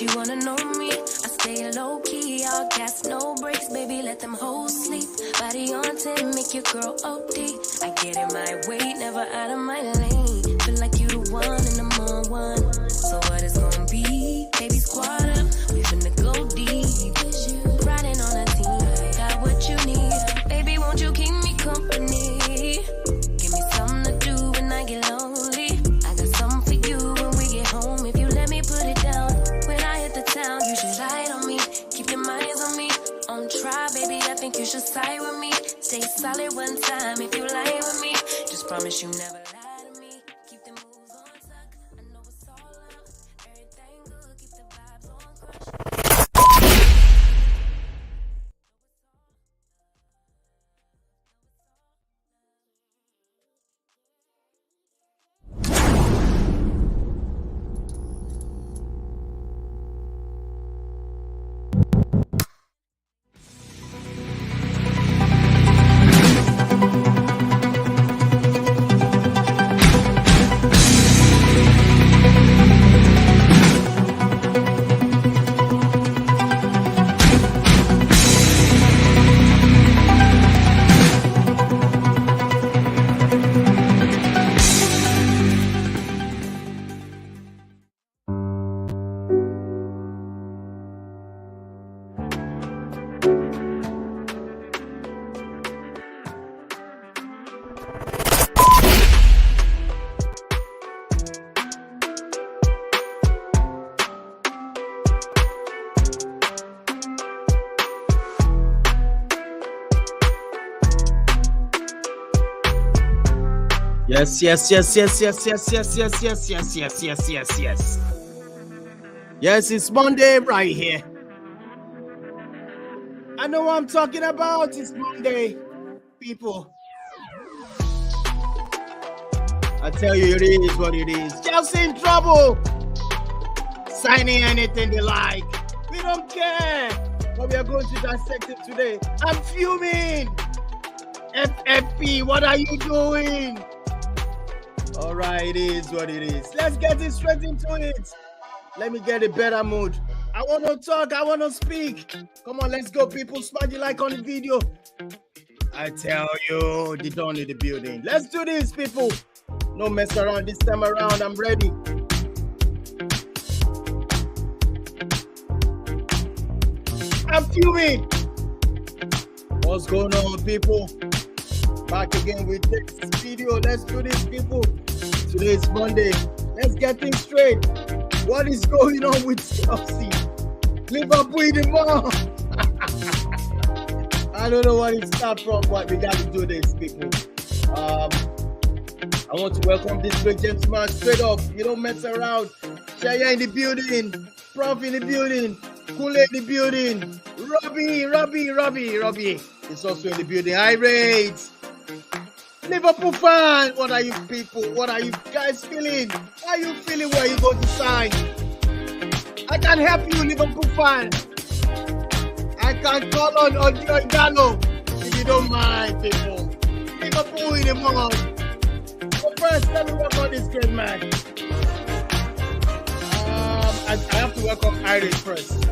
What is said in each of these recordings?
she wanna know me. I stay low key, all gas, no brakes, baby, let them hoes sleep. Body on 10, make your girl OD. I get in my way, never out of my lane. Feel like you the one and I'm on one. So what it's gonna be? Baby, squad up, we finna go deep. Riding on a team, got what you need. Baby, won't you keep me company? Give me something to do when I get lonely. I got something for you when we get home. If you let me put it down, when I hit the town, you should ride on me. Keep your minds on me. On try, baby, I think you should side with me. Stay solid one time if you lie with me. Just promise you never lie to me. Keep the moves on tuck. I know it's all up. Everything good, keep the vibes on crush. Yes. Yes, it's Monday right here. I know what I'm talking about. It's Monday, people. I tell you, it is what it is. Chelsea in trouble. Signing anything they like. We don't care. But we are going to dissect it today. I'm fuming. FFP, what are you doing? All right, it is what it is. Let's get it straight into it. Let me get a better mood. I want to talk. I want to speak. Come on, let's go, people. Smash the like on the video. I tell you, the dawn in the building. Let's do this, people. No mess around this time around. I'm ready. I'm fuming. What's going on, people? Back again with this video. Let's do this, people. Today is Monday. Let's get things straight. What is going on with Chelsea? Liverpool in the mall. I don't know what it starts from, but we got to do this, people. I want to welcome this great gentleman straight up. You don't mess around. Shaya in the building. Prof in the building. Kule in the building. Robbie. It's also in the building. Irate. Liverpool fan, what are you people? What are you guys feeling? How are you feeling where you go to sign? I can help you, Liverpool fan. I can call on Odio Gallo if you don't mind, people. Liverpool in the mall. So first, let me work on this great man. I have to welcome Irate first.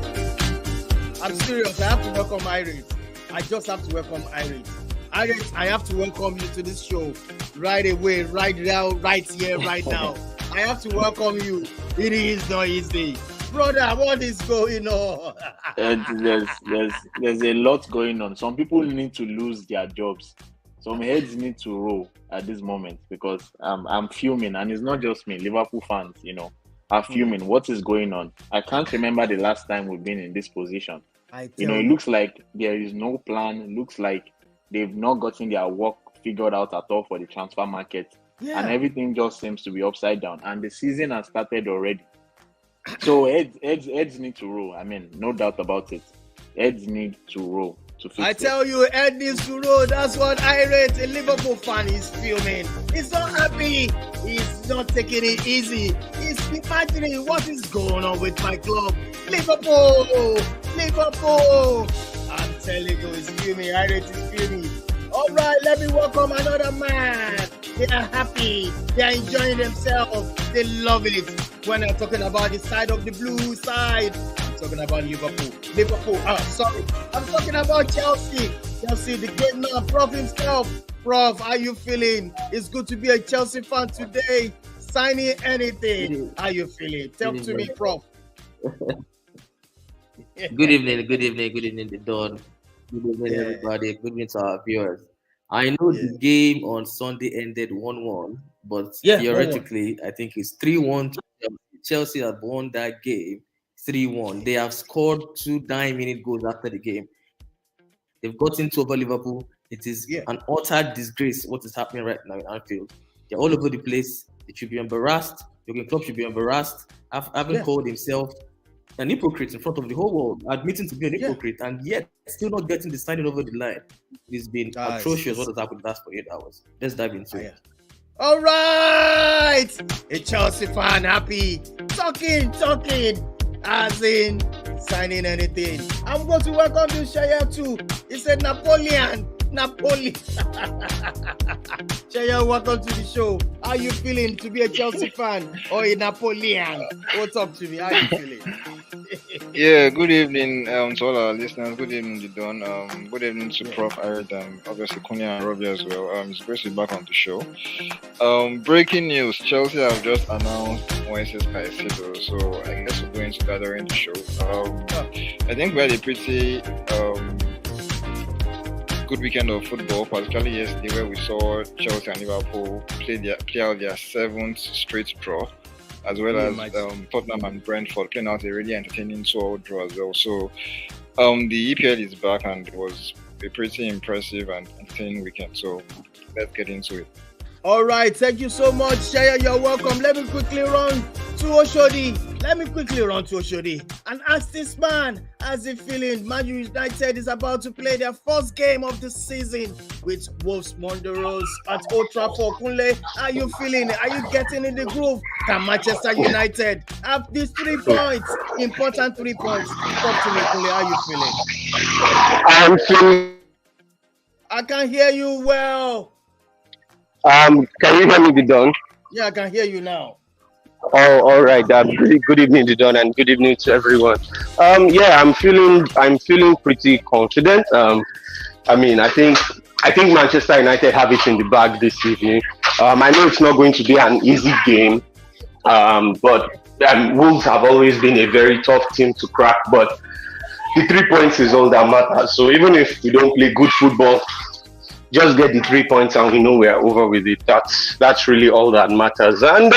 I'm serious. I have to welcome Irate. I just have to welcome Irate. I have to welcome you to this show right away, right now, right here, right now. I have to welcome you. It is not easy. Brother, what is going on? There's a lot going on. Some people need to lose their jobs. Some heads need to roll at this moment because I'm fuming, and it's not just me. Liverpool fans, are fuming. What is going on? I can't remember the last time we've been in this position. It looks like there is no plan. It looks like they've not gotten their work figured out at all for the transfer market. Yeah. And everything just seems to be upside down. And the season has started already. So heads need to roll. I mean, no doubt about it. Heads need to roll. I tell you, Ed needs to roll. That's what Irate, a Liverpool fan, is filming. He's not happy. He's not taking it easy. He's imagining what is going on with my club. Liverpool! I'm telling you, he's fuming. Irate is fuming. All right, let me welcome another man. They are happy. They are enjoying themselves. They love it. when I'm talking about the side of the blue side, I'm talking about Liverpool. Sorry. I'm talking about Chelsea. Chelsea, the great man, Prof himself. Prof, how you feeling? It's good to be a Chelsea fan today. Signing anything. How you feeling? Talk to me, Prof. Good evening, the Dawn. Good evening, everybody. Good evening to our viewers. I know the game on Sunday ended 1-1, but theoretically, 1-1. I think it's 3-1 to Chelsea. Chelsea have won that game 3-1. They have scored 2 9-minute goals after the game. They've gotten 2 over Liverpool. It is an utter disgrace what is happening right now in Anfield. They're all over the place. They should be embarrassed. Jurgen Klopp should be embarrassed. Having called himself an hypocrite in front of the whole world, admitting to be an hypocrite, and yet still not getting the signing over the line. It's been atrocious what has happened in the last 48 hours. Let's dive into it. All right, a Chelsea fan happy, talking, as in signing anything. I'm going to welcome you, Shaya, too. It's a Napoleon. Shaya, welcome to the show. How you feeling to be a Chelsea fan or a Napoleon? What's up to me? How you feeling? Good evening to all our listeners. Good evening, Didon. Good evening to Prof. Ired and obviously Kunya and Robbie as well. It's great to be back on the show. Breaking news: Chelsea have just announced Moises Caicedo, so I guess we're going to that during the show. I think we had a pretty good weekend of football, particularly yesterday where we saw Chelsea and Liverpool play out their 7th straight draw, as well as Tottenham and Brentford playing out a really entertaining 2-2 draw as well. So the EPL is back and it was a pretty impressive and entertaining weekend. So let's get into it. All right, thank you so much, Shaya. You're welcome. Let me quickly run to Oshodi and ask this man, how's he feeling? Man United is about to play their first game of the season with Wolves Wanderers at Old Trafford. Kunle, how are you feeling? Are you getting in the groove? Can Manchester United have these 3 points? Important 3 points. Talk to me, Kunle. How are you feeling? I can hear you well. Can you hear me, Didon? Yeah, I can hear you now. Oh, all right. Good evening, Didon, and good evening to everyone. I'm feeling pretty confident. I think Manchester United have it in the bag this evening. I know it's not going to be an easy game, but Wolves have always been a very tough team to crack. But the 3 points is all that matters. So even if we don't play good football, just get the 3 points and we know we are over with it. That's really all that matters. And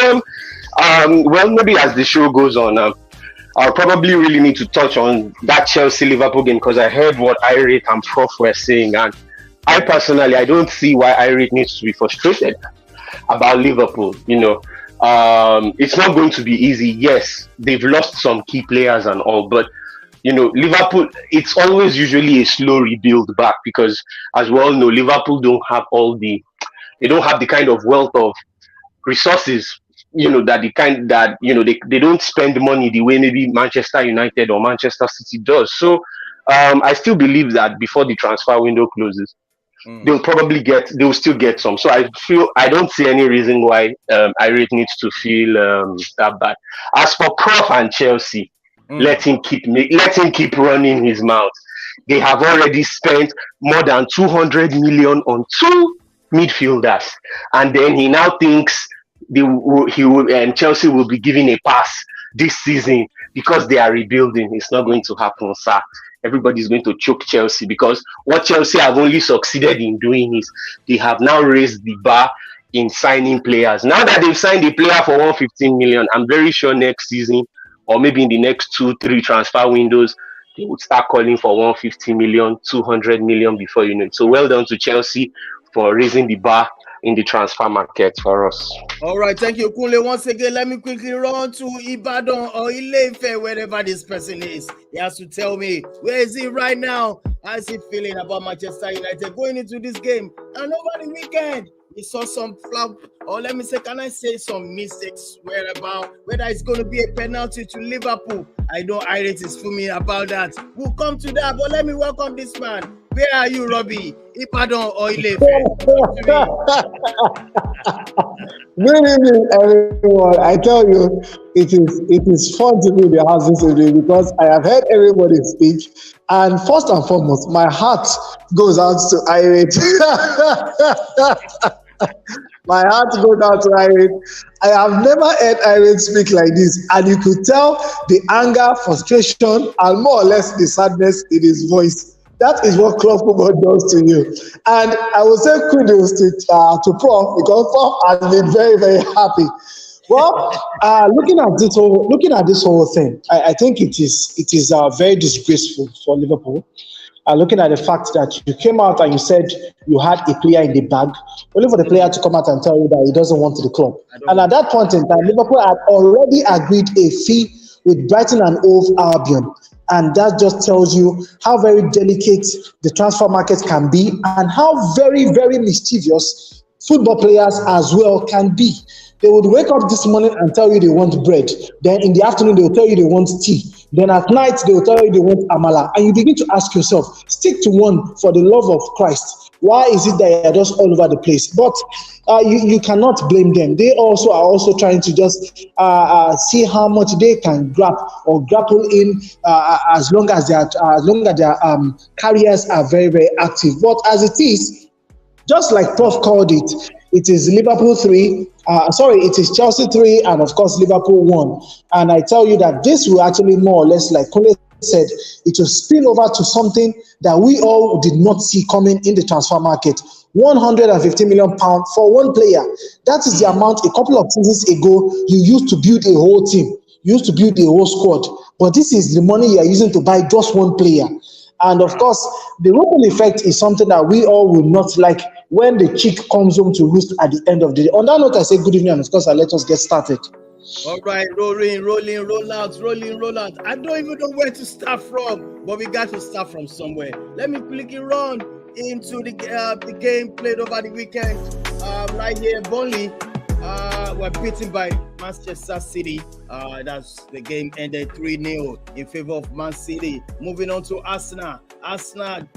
maybe as the show goes on, I'll probably really need to touch on that Chelsea-Liverpool game because I heard what Irate and Prof were saying, and I personally don't see why Irate needs to be frustrated about Liverpool. It's not going to be easy. Yes, they've lost some key players and all, but Liverpool, it's always usually a slow rebuild back because, as we all know, Liverpool don't have the kind of wealth of resources, they don't spend money the way maybe Manchester United or Manchester City does. So I still believe that before the transfer window closes, they'll still get some. So I don't see any reason why Irate needs to feel that bad. As for Prof and Chelsea, let him keep running his mouth. They have already spent more than 200 million on 2 midfielders, and then he now thinks Chelsea will be giving a pass this season because they are rebuilding. It's not going to happen, sir. Everybody's going to choke Chelsea because what Chelsea have only succeeded in doing is they have now raised the bar in signing players. Now that they've signed a player for 115 million, I'm very sure next season or maybe in the next 2-3 transfer windows, they would start calling for 150 million, 200 million before you know it. So well done to Chelsea for raising the bar in the transfer market for us. All right, thank you, Kunle. Once again, let me quickly run to Ibadan or Ile-Ife, wherever this person is. He has to tell me, where is he right now? How is he feeling about Manchester United going into this game? And over the weekend, he saw some flop, or let me say, can I say some mistakes whereabout, whether it's going to be a penalty to Liverpool. I know Irate is fuming about that. We'll come to that, but let me welcome this man. Where are you, Robbie? Ipadon or Ilefe? Good evening, everyone. I tell you, it is fun to be in the house this evening because I have heard everybody speak, and first and foremost, my heart goes out to Irate. My heart goes out to Irate. I have never heard Irate speak like this, and you could tell the anger, frustration, and more or less the sadness in his voice. That is what club football does to you. And I will say kudos to Prof because Prof has been very, very happy. Well, looking at this whole thing, I think it is very disgraceful for Liverpool. Looking at the fact that you came out and you said you had a player in the bag, only for the player to come out and tell you that he doesn't want the club. And at that point in time, Liverpool had already agreed a fee with Brighton and Hove Albion. And that just tells you how very delicate the transfer market can be and how very, very mischievous football players as well can be. They would wake up this morning and tell you they want bread. Then in the afternoon, they will tell you they want tea. Then at night, they will tell you they want amala. And you begin to ask yourself, stick to one for the love of Christ. Why is it that they are just all over the place? But you cannot blame them. They also are also trying to just see how much they can grapple in as long as their careers are very, very active. But as it is, just like Prof called it, it is Liverpool 3, it is Chelsea 3, and of course Liverpool 1. And I tell you that this will actually more or less, like Kole said, it will spill over to something that we all did not see coming in the transfer market. £150 million for one player. That is the amount a couple of seasons ago you used to build a whole team. You used to build a whole squad. But this is the money you are using to buy just one player. And of course, the ripple effect is something that we all will not like when the chick comes home to roost at the end of the day. On that note, I say good evening, and of course, let us get started. All right, rolling, roll out. I don't even know where to start from, but we got to start from somewhere. Let me quickly run into the game played over the weekend. Right here, Burnley were beaten by Manchester City. That's the game ended 3-0 in favor of Man City. Moving on to Arsenal. Arsenal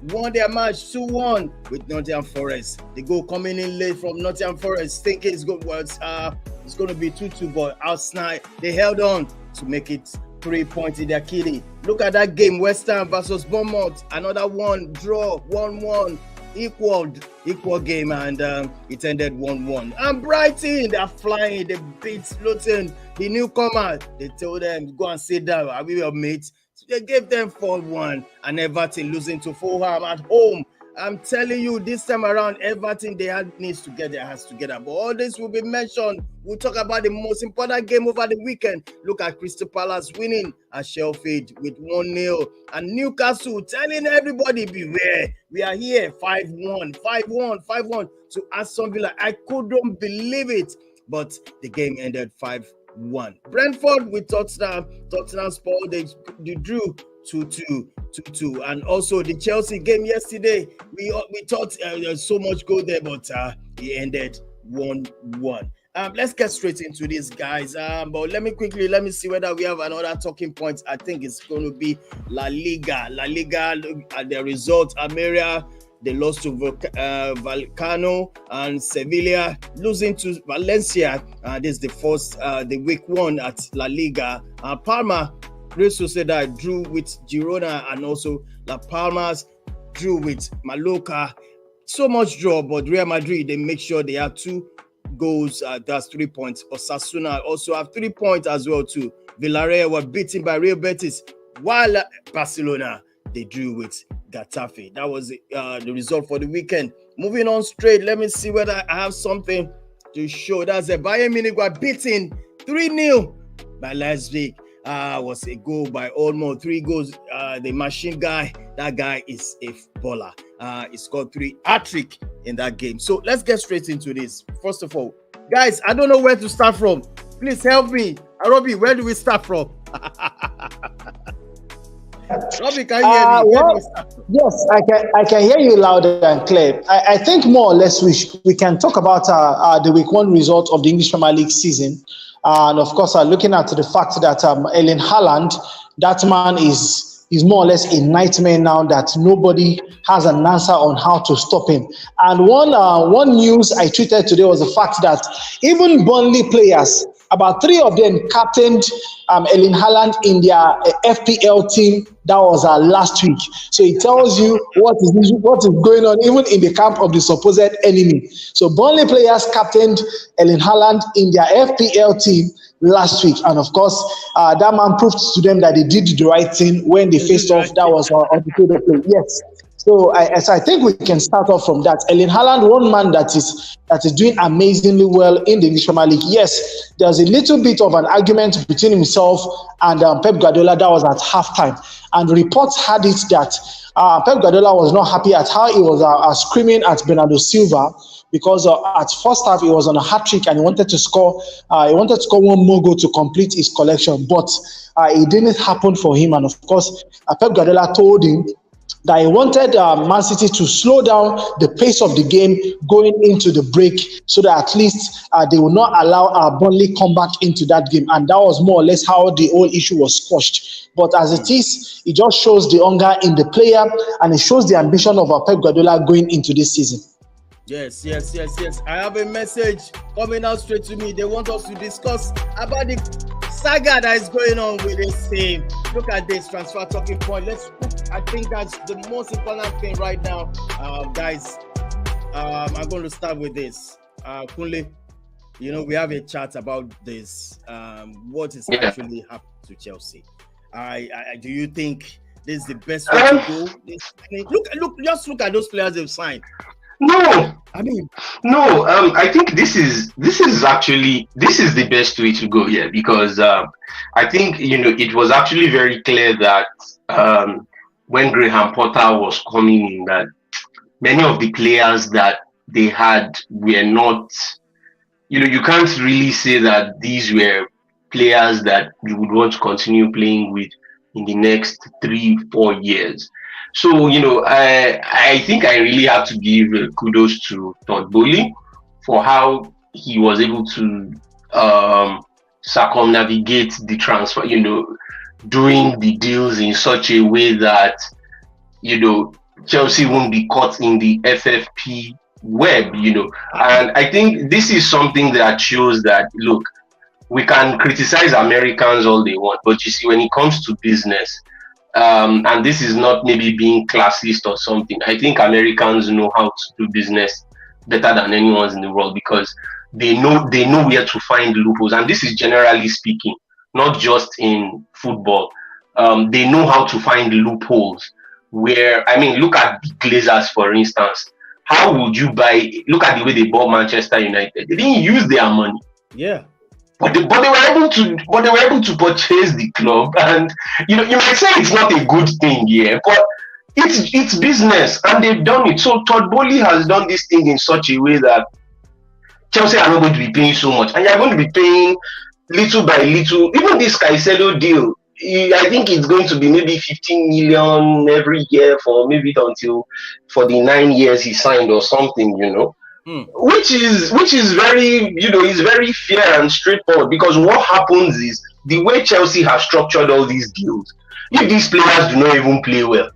won their match 2-1 with Nottingham Forest. The goal coming in late from Nottingham Forest, thinking it's going to be 2-2, but Arsenal, they held on to make it 3 points in their kitty. Look at that game, West Ham versus Bournemouth. Another one, draw, 1-1, equal game, and it ended 1-1. And Brighton, they're flying. They beat Luton, the newcomer. They told them, go and sit down. Are we your mates? So they gave them 4-1, and Everton losing to Fulham at home. I'm telling you, this time around, Everton, needs to get their hands together. But all this will be mentioned. We'll talk about the most important game over the weekend. Look at Crystal Palace winning at Sheffield with 1-0. And Newcastle telling everybody, beware. We are here, 5-1 to Aston Villa. I couldn't believe it. But the game ended 5-1. Brentford with Tottenham Sport, they drew 2-2. And also the Chelsea game yesterday, we thought there's so much goal there, but it ended 1-1. Let's get straight into this, guys. But let me see whether we have another talking point. I think it's going to be La Liga. At the result, Almeria, they lost to Vallecano, and Sevilla losing to Valencia. This is the first, the week one at La Liga. Palma, Real Sociedad drew with Girona, and also La Palmas drew with Mallorca. So much draw, but Real Madrid, they make sure they have 2 goals. That's 3 points. Osasuna also have 3 points as well too. Villarreal were beaten by Real Betis, while Barcelona, they drew with Getafe. That was the result for the weekend. Moving on straight, let me see whether I have something to show. That's a Bayern Munich were beaten 3-0 by Leipzig. Was a goal by almost 3 goals. The machine guy, that guy is a baller. He scored 3 hat-trick in that game. So let's get straight into this. First of all, guys, I don't know where to start from. Please help me. Robbie, where do we start from? Robbie, can you hear me? Yes, I can hear you loud and clear. I think more or less we can talk about the week 1 result of the English Premier League season. And of course, looking at the fact that Erling Haaland, that man is is more or less a nightmare now that nobody has an answer on how to stop him. And one news I tweeted today was the fact that even Burnley players, about 3 of them captained Erling Haaland in their FPL team. That was last week. So it tells you what is going on even in the camp of the supposed enemy. So Burnley players captained Erling Haaland in their FPL team last week, and of course that man proved to them that they did the right thing when they faced off. That was on the field of play. Yes. So I think we can start off from that. Erling Haaland, one man that is doing amazingly well in the English Premier League. Yes, there's a little bit of an argument between himself and Pep Guardiola. That was at halftime, and reports had it that Pep Guardiola was not happy at how he was screaming at Bernardo Silva, because at first half he was on a hat trick and he wanted to score. He wanted to score one more goal to complete his collection, but it didn't happen for him. And of course, Pep Guardiola told him that he wanted Man City to slow down the pace of the game going into the break, so that at least they will not allow Burnley come back into that game. And that was more or less how the whole issue was squashed. But as it is, it just shows the hunger in the player, and it shows the ambition of Pep Guardiola going into this season. Yes. I have a message coming out straight to me. They want us to discuss about the saga that is going on with this team. Look at this transfer talking point. I think that's the most important thing right now, guys. I'm going to start with this. Kunle, we have a chat about this. What is actually happening to Chelsea? Do you think this is the best way to go? Look at those players they've signed. No, I think this is actually the best way to go here, because I think it was actually very clear that when Graham Potter was coming in, that many of the players that they had were not, you can't really say that these were players that you would want to continue playing with in the next 3-4 years. So, I think I really have to give kudos to Todd Boehly for how he was able to circumnavigate the transfer, doing the deals in such a way that, Chelsea won't be caught in the FFP web, And I think this is something that shows that, look, we can criticize Americans all they want, but you see, when it comes to business, and this is not maybe being classist or something, I think Americans know how to do business better than anyone in the world, because they know where to find loopholes. And this is generally speaking, not just in football. They know how to find loopholes where, look at the Glazers, for instance. How would you look at the way they bought Manchester United? They didn't use their money. Yeah. But they were able to purchase the club, and you might say it's not a good thing, but it's business, and they've done it. So Todd Boehly has done this thing in such a way that Chelsea are not going to be paying so much, and you're going to be paying little by little. Even this Caicedo deal, I think it's going to be maybe 15 million every year for the 9 years he signed or something, Which is very, is very fair and straightforward, because what happens is the way Chelsea has structured all these deals, if these players do not even play well,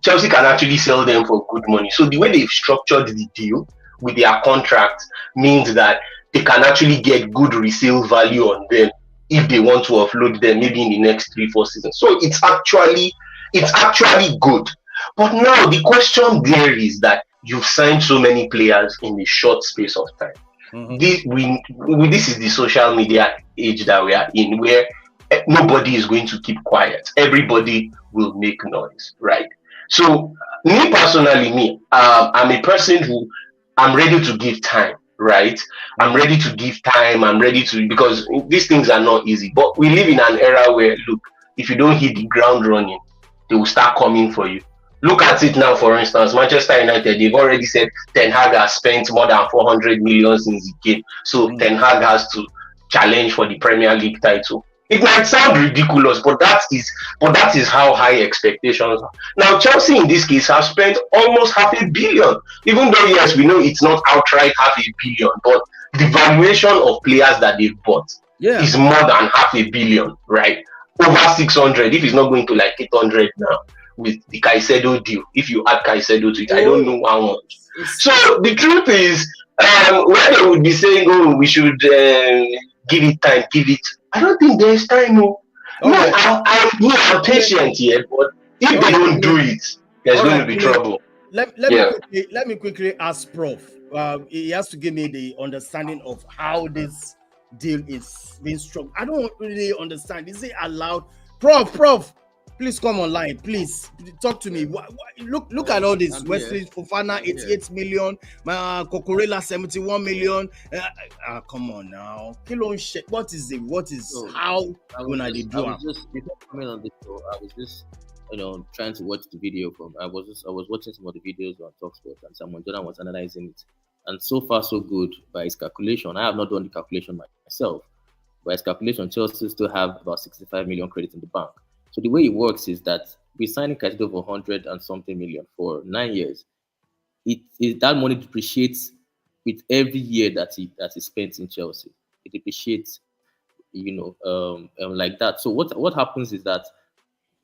Chelsea can actually sell them for good money. So the way they've structured the deal with their contract means that they can actually get good resale value on them if they want to offload them maybe in the next 3-4 seasons. So it's actually good. But now the question there is that you've signed so many players in a short space of time. Mm-hmm. This is the social media age that we are in, where nobody is going to keep quiet. Everybody will make noise, right? So me personally, I'm a person who I'm ready to give time, right? I'm ready to give time. Because these things are not easy. But we live in an era where, look, if you don't hit the ground running, they will start coming for you. Look at it now, for instance, Manchester United, they've already said Ten Hag has spent more than 400 million since he came. So Ten Hag has to challenge for the Premier League title. It might sound ridiculous, but that is how high expectations are. Now, Chelsea in this case have spent almost $500 million, even though, yes, we know it's not outright $500 million, but the valuation of players that they've bought is more than $500 million, right? over 600 if he's not going to like 800 now with the Caicedo deal. If you add Caicedo to it, I don't know how much. So the truth is, where they would be saying, "Oh, we should give it time, give it." I don't think there's time. No, I'm patient here, but if they don't do it, there's going to be trouble. Let me quickly ask Prof. He has to give me the understanding of how this deal is being struck. I don't really understand. Is it allowed? Prof, please come online. Please talk to me. Look at all this. Wesley Fofana, 88 million. Kokorela, 71 million. Come on now. What is it? How gonna they do it? Before coming on this show, I was just trying to watch the video from. I was watching some of the videos on Talksport, and someone Jordan was analyzing it. And so far, so good by his calculation. I have not done the calculation myself. By his calculation, Chelsea still have about 65 million credit in the bank. So the way it works is that we're signing Caicedo for 100 and something million for 9 years. That money depreciates with every year that he spent in Chelsea. It depreciates, like that. So what happens is that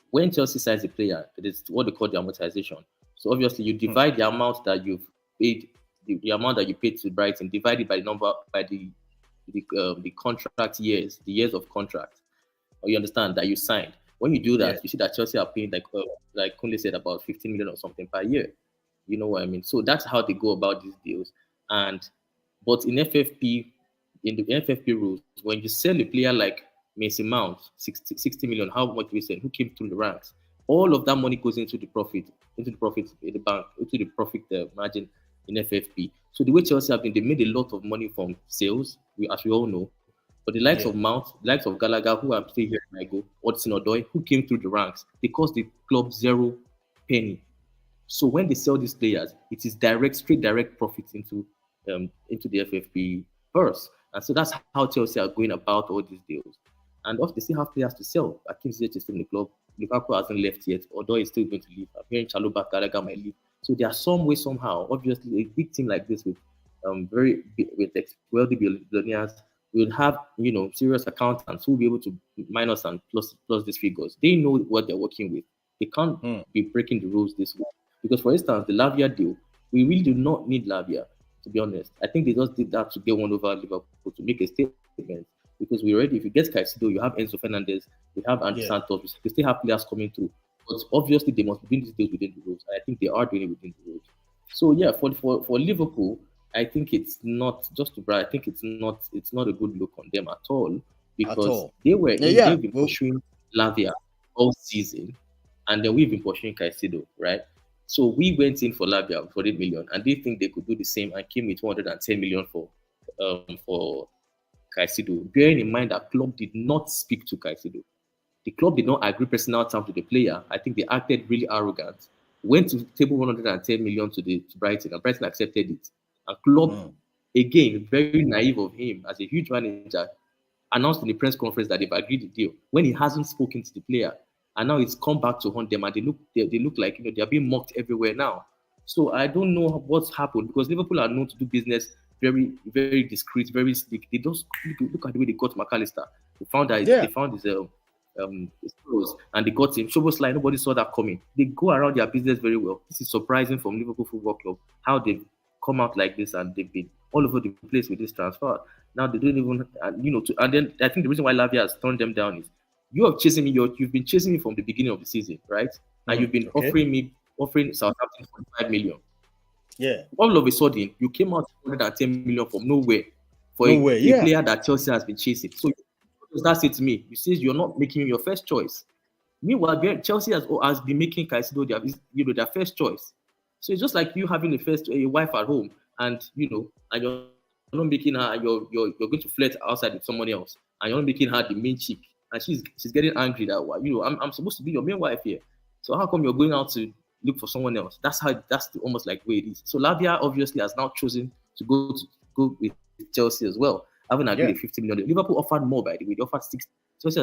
when Chelsea signs a player, it is what they call the amortization. So obviously you divide the amount that you've paid, the amount that you paid to Brighton, divided by the contract years, the years of contract. Or you understand that you signed. When you do that, you see that Chelsea are paying like Kunle said, about 15 million or something per year. You know what I mean? So that's how they go about these deals. But in FFP, in the FFP rules, when you sell a player like Mason Mount, 60 million, how much we sell, who came through the ranks, all of that money goes into the profit in the bank, into the profit margin in FFP. So the way Chelsea have been, they made a lot of money from sales, as we all know. But the likes of Mount, the likes of Gallagher, who I'm still here when I go, Hudson Odoi, who came through the ranks, they cost the club 0 penny. So when they sell these players, it is straight direct profits into the FFP purse. And so that's how Chelsea are going about all these deals. And often they still have players to sell. Akim Ziyech is still in the club. Lukaku hasn't left yet. Odoi is still going to leave. I'm hearing Chalobah, Gallagher might leave. So there are some way, somehow, obviously, a big team like this with wealthy billionaires will have, serious accountants who will be able to minus and plus these figures. They know what they're working with. They can't be breaking the rules this way. Because, for instance, the Lavia deal, we really do not need Lavia, to be honest. I think they just did that to get one over Liverpool, to make a statement. Because if you get Caicedo, you have Enzo Fernandez, you have Andy Santos, you still have players coming through. But obviously, they must be doing these deals within the rules. And I think they are doing it within the rules. So, yeah, for Liverpool, I think it's not, just to brag, I think it's not a good look on them at all, because they've been pursuing Lavia all season, and then we've been pursuing Caicedo, right? So we went in for Lavia for 8 million, and they think they could do the same and came with 210 million for Caicedo. Bearing in mind that club did not speak to Caicedo. The club did not agree personal terms with the player. I think they acted really arrogant. Went to table 110 million to Brighton, and Brighton accepted it. And club, again, very naive of him as a huge manager, announced in the press conference that they've agreed the deal when he hasn't spoken to the player. And now it's come back to haunt them, and they look like they're being mocked everywhere now. So I don't know what's happened, because Liverpool are known to do business very, very discreet, very slick. They just look at the way they got McAllister. They found that they found his clothes, and they got him. Szoboszlai, nobody saw that coming. They go around their business very well. This is surprising from Liverpool Football Club, how they've come out like this, and they've been all over the place with this transfer. Now they don't even, and then I think the reason why Lavia has turned them down is you are chasing me. You've been chasing me from the beginning of the season, right? And you've been offering Southampton 45 million. Yeah. All of a sudden, you came out 110 million from nowhere for a player that Chelsea has been chasing. So what does that say to me? You say you're not making him your first choice. Meanwhile, Chelsea has been making Caicedo their first choice. So it's just like you having a wife at home, and and you're not making her. You're going to flirt outside with someone else, and you're not making her the main chick, and she's getting angry that I'm supposed to be your main wife here. So how come you're going out to look for someone else? That's almost like way it is. So Lavia obviously has now chosen to go with Chelsea as well. I haven't agreed with 50 million. Liverpool offered more, by the way. They offered 60.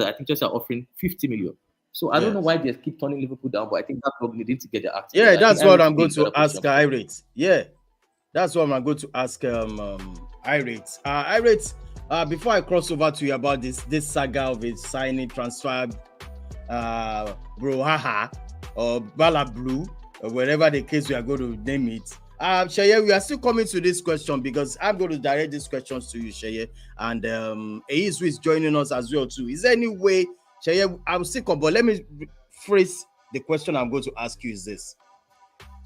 I think Chelsea are offering 50 million. So I don't know why they keep turning Liverpool down, but I think that probably need to get the act. Yeah, that's what I'm going to ask Irate. Yeah, that's what I'm going to ask Irate. Irate, before I cross over to you about this saga of his signing transfer, brouhaha or Bala Blue or whatever the case we are going to name it. Sheye, we are still coming to this question because I'm going to direct these questions to you, Sheye, and Eiz is joining us as well too. Is there any way, Sheye, I'm still come, but let me phrase the question I'm going to ask you is this.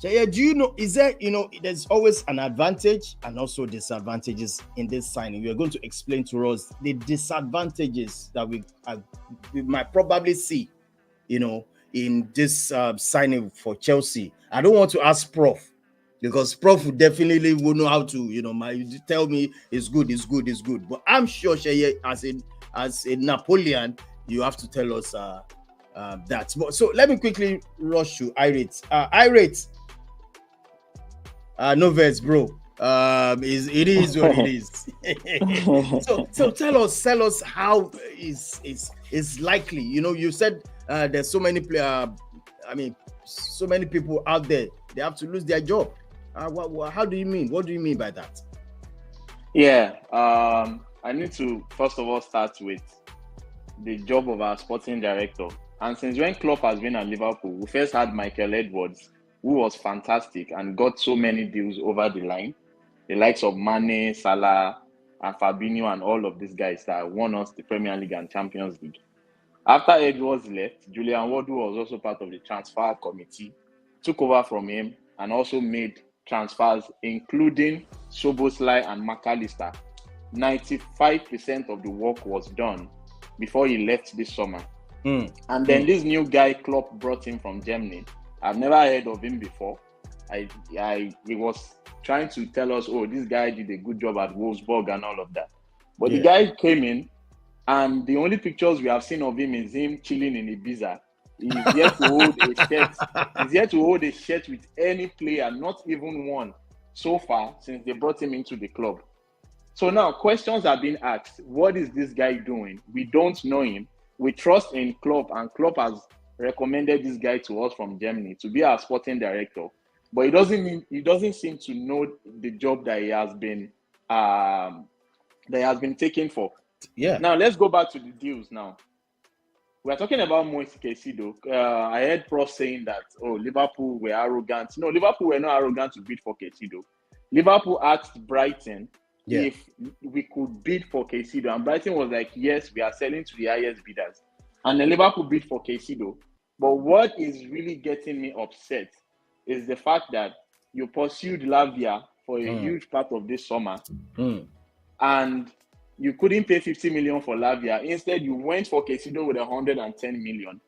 Sheye, do you know, is there, there's always an advantage and also disadvantages in this signing. We are going to explain to us the disadvantages that we might probably see, in this signing for Chelsea. I don't want to ask Prof, because Prof definitely will know how to, tell me it's good. But I'm sure, Sheye, as a Napoleon, you have to tell us that. So let me quickly rush to Irate. Irate, no verse, bro. It is what it is. so tell us how is likely. You said there's so many so many people out there, they have to lose their job. How do you mean? What do you mean by that? Yeah, I need to first of all start with the job of our sporting director. And since when Klopp has been at Liverpool, we first had Michael Edwards, who was fantastic and got so many deals over the line. The likes of Mane, Salah, and Fabinho, and all of these guys that won us the Premier League and Champions League. After Edwards left, Julian Ward, who was also part of the transfer committee, took over from him and also made transfers, including Szoboszlai and McAllister. 95% of the work was done before he left this summer. And then this new guy Klopp brought in from Germany. I've never heard of him before. He was trying to tell us, this guy did a good job at Wolfsburg and all of that. But the guy came in, and the only pictures we have seen of him is him chilling in Ibiza. He's yet to hold a shirt. He's yet to hold a shirt with any player, not even one, so far since they brought him into the club. So now questions are being asked. What is this guy doing? We don't know him. We trust in Klopp, and Klopp has recommended this guy to us from Germany to be our sporting director. But he doesn't seem to know the job that he has been taken for. Yeah. Now let's go back to the deals now. We're talking about Moise Caicedo. I heard Prof saying that, Liverpool were arrogant. No, Liverpool were not arrogant to bid for Caicedo. Liverpool asked Brighton if we could bid for Caicedo, and Brighton was like, yes, we are selling to the highest bidders. And then Liverpool bid for Caicedo. But what is really getting me upset is the fact that you pursued Lavia for a huge part of this summer, and you couldn't pay 50 million for Lavia. Instead, you went for Caicedo with 110 million.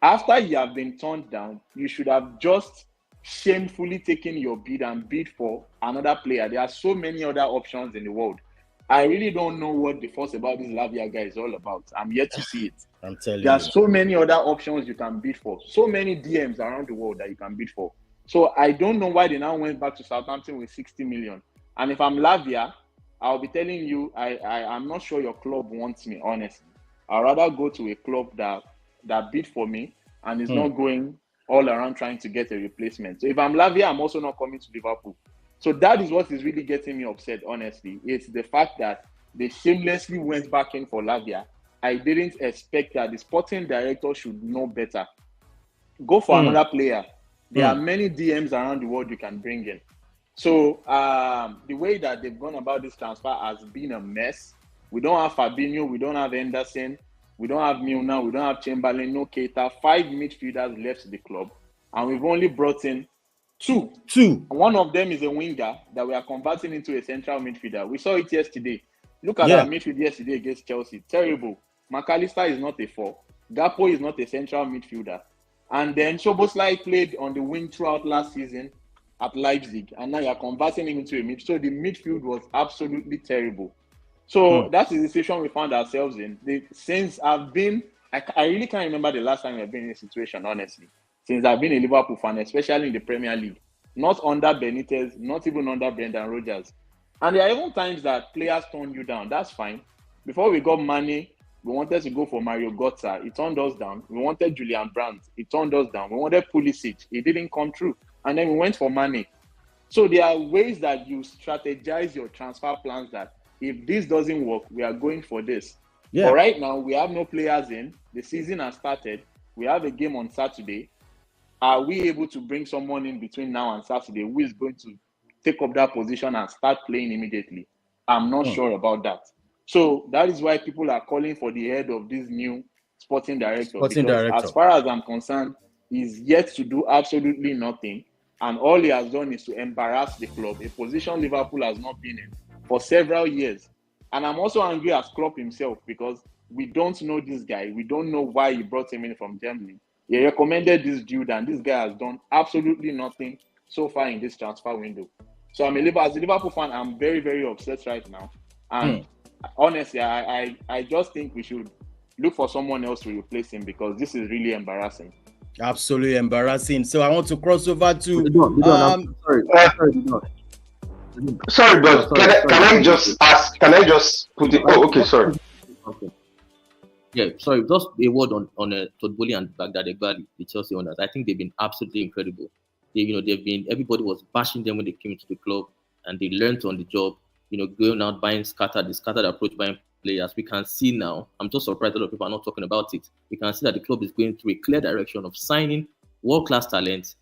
After you have been turned down, you should have just shamefully taken your bid and bid for another player. There are so many other options in the world. I really don't know what the fuss about this Lavia guy is all about. I'm yet to see it. I'm telling you. There are so many other options you can bid for. So many DMs around the world that you can bid for. So I don't know why they now went back to Southampton with 60 million. And if I'm Lavia, I'll be telling you, I'm not sure your club wants me, honestly. I'd rather go to a club that bid for me and is not going all around trying to get a replacement. So if I'm Lavia, I'm also not coming to Liverpool. So that is what is really getting me upset, honestly. It's the fact that they shamelessly went back in for Lavia. I didn't expect that. The sporting director should know better. Go for another player. There are many DMs around the world you can bring in. So the way that they've gone about this transfer has been a mess. We don't have Fabinho, we don't have Henderson, we don't have Milner, we don't have Chamberlain, no Keita. 5 midfielders left the club, and we've only brought in two. One of them is a winger that we are converting into a central midfielder. We saw it yesterday. Look at our midfield yesterday against Chelsea. Terrible. McAllister is not a 4. Gakpo is not a central midfielder. And then Szoboszlai played on the wing throughout last season at Leipzig, and now you're converting him into a midfield. So the midfield was absolutely terrible. So that's the situation we found ourselves in. Since I've been, I really can't remember the last time I've been in a situation, honestly. Since I've been a Liverpool fan, especially in the Premier League. Not under Benitez, not even under Brendan Rodgers. And there are even times that players turn you down. That's fine. Before we got Mane, we wanted to go for Mario Götze. He turned us down. We wanted Julian Brandt. He turned us down. We wanted Pulisic. It didn't come true. And then we went for Mane. So there are ways that you strategize your transfer plans that if this doesn't work, we are going for this. Yeah. But right now, we have no players in. The season has started. We have a game on Saturday. Are we able to bring someone in between now and Saturday who is going to take up that position and start playing immediately? I'm not sure about that. So that is why people are calling for the head of this new sporting director. As far as I'm concerned, he's yet to do absolutely nothing. And all he has done is to embarrass the club, a position Liverpool has not been in for several years. And I'm also angry at Klopp himself because we don't know this guy. We don't know why he brought him in from Germany. He recommended this dude, and this guy has done absolutely nothing so far in this transfer window. So as a Liverpool fan, I'm very, very upset right now. And honestly, I just think we should look for someone else to replace him because this is really embarrassing. Absolutely embarrassing. So I want to cross over to. Sorry, but can I just ask? Can I just put it? Oh, okay, sorry. Okay. Yeah, sorry. Just a word on Todd Boehly and Baghdad Eghbali, the Chelsea owners. I think they've been absolutely incredible. Everybody was bashing them when they came into the club, and they learned on the job. Going out buying the scattered approach buying players. We can see now. I'm just surprised a lot of people are not talking about it. We can see that the club is going through a clear direction of signing world-class talent.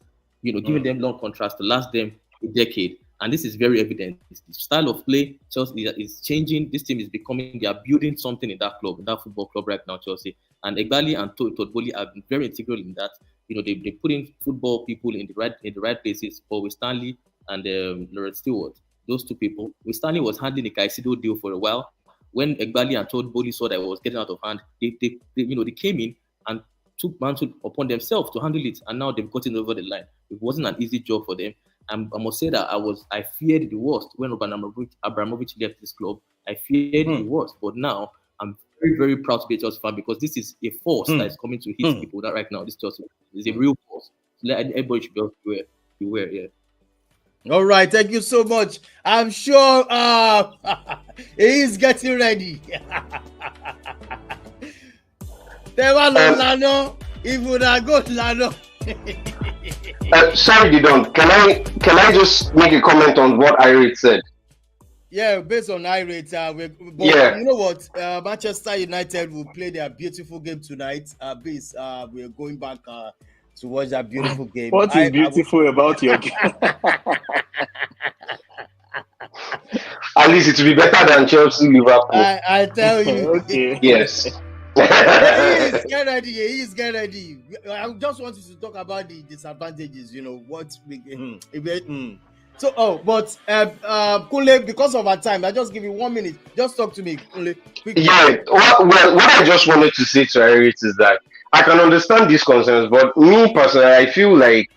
Giving them long contracts to last them a decade. And this is very evident. The style of play, Chelsea is changing. This team is they are building something in that club, in that football club right now, Chelsea. And Eghbali and Todd Boehly have been very integral in that. They put in football people in the right places. Paul Stanley and Lawrence Stewart, those two people. Stanley was handling the Caicedo deal for a while. When Eghbali and Todd Boehly saw that it was getting out of hand, they came in and took mantle upon themselves to handle it, and now they've gotten over the line. It wasn't an easy job for them. I must say that I feared the worst when Abramovich left this club. I feared the worst, but now I'm very, very proud to be a Chelsea fan because this is a force that is coming to hit people. That right now, this Chelsea is a real force. So everybody should be aware. Yeah. All right, thank you so much. I'm sure he is getting ready. There was no Lano. If we not go Lano. Sorry, Didon. Can I just make a comment on what Irate said? Yeah, based on Irate, you know what? Manchester United will play their beautiful game tonight. We're going back to watch that beautiful game. What is beautiful about your game? At least it will be better than Chelsea Liverpool. I tell you. Okay. Yes. He is getting ready. I just want you to talk about the disadvantages. What we So, Kunle, because of our time, I just give you 1 minute. Just talk to me, Kunle. Quickly. Yeah. What I just wanted to say to Irate is that I can understand these concerns, but me personally, I feel like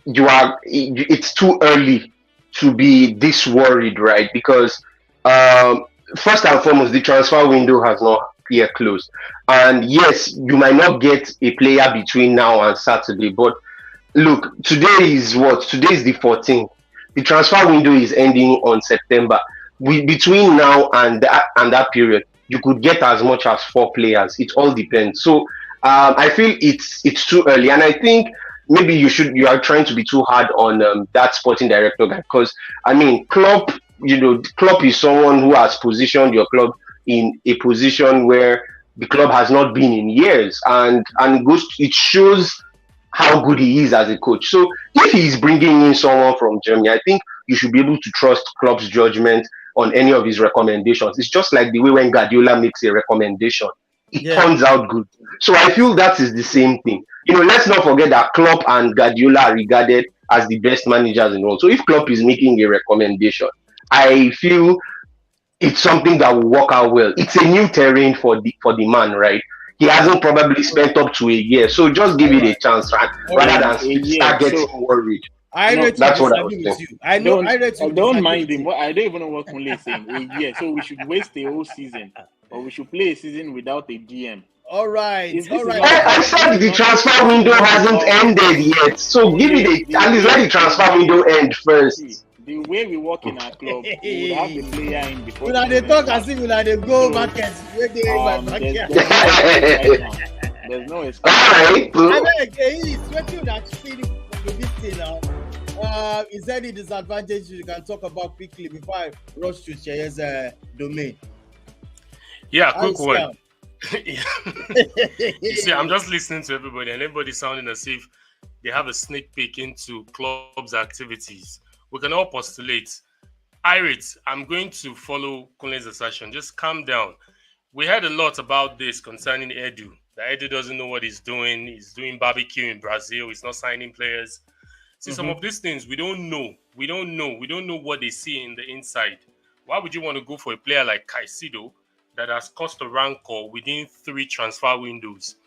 it's too early to be this worried, right? Because first and foremost, the transfer window has not yet closed. And yes, you might not get a player between now and Saturday, but look, today is what? Today is the 14th. The transfer window is ending on September. Between now and that period, you could get as much as 4 players. It all depends. So I feel it's too early, and I think maybe you are trying to be too hard on that sporting director guy, because I mean, Klopp is someone who has positioned your club in a position where the club has not been in years, and it shows how good he is as a coach. So if he's bringing in someone from Germany, I think you should be able to trust Klopp's judgment on any of his recommendations. It's just like the way when Guardiola makes a recommendation, it turns out good. So I feel that is the same thing. Let's not forget that Klopp and Guardiola are regarded as the best managers in the world. So if Klopp is making a recommendation, I feel it's something that will work out well. It's a new terrain for the man, right? He hasn't probably spent up to a year, so just give it a chance, right? Rather than start getting worried. That's what I was saying. I don't mind him. I don't even know what Kunle is saying. A year, so we should waste the whole season, or we should play a season without a GM. All right. I said the transfer window hasn't ended yet, so give it at least let the transfer window end first. The way we work in our club, we would have the player in before. They talk as if they go market. There's no excuse. All right. He's sweating that feeling of this thing now. Is there any disadvantages you can talk about quickly before I rush to Cheye's domain? Yeah, quick one. You see, I'm just listening to everybody, and everybody sounding as if they have a sneak peek into club's activities. We can all postulate. Irit, I'm going to follow Kunle's assertion. Just calm down. We heard a lot about this concerning Edu. That Edu doesn't know what he's doing. He's doing barbecue in Brazil. He's not signing players. See, some of these things we don't know. We don't know what they see in the inside. Why would you want to go for a player like Caicedo that has cost a rancor within 3 transfer windows?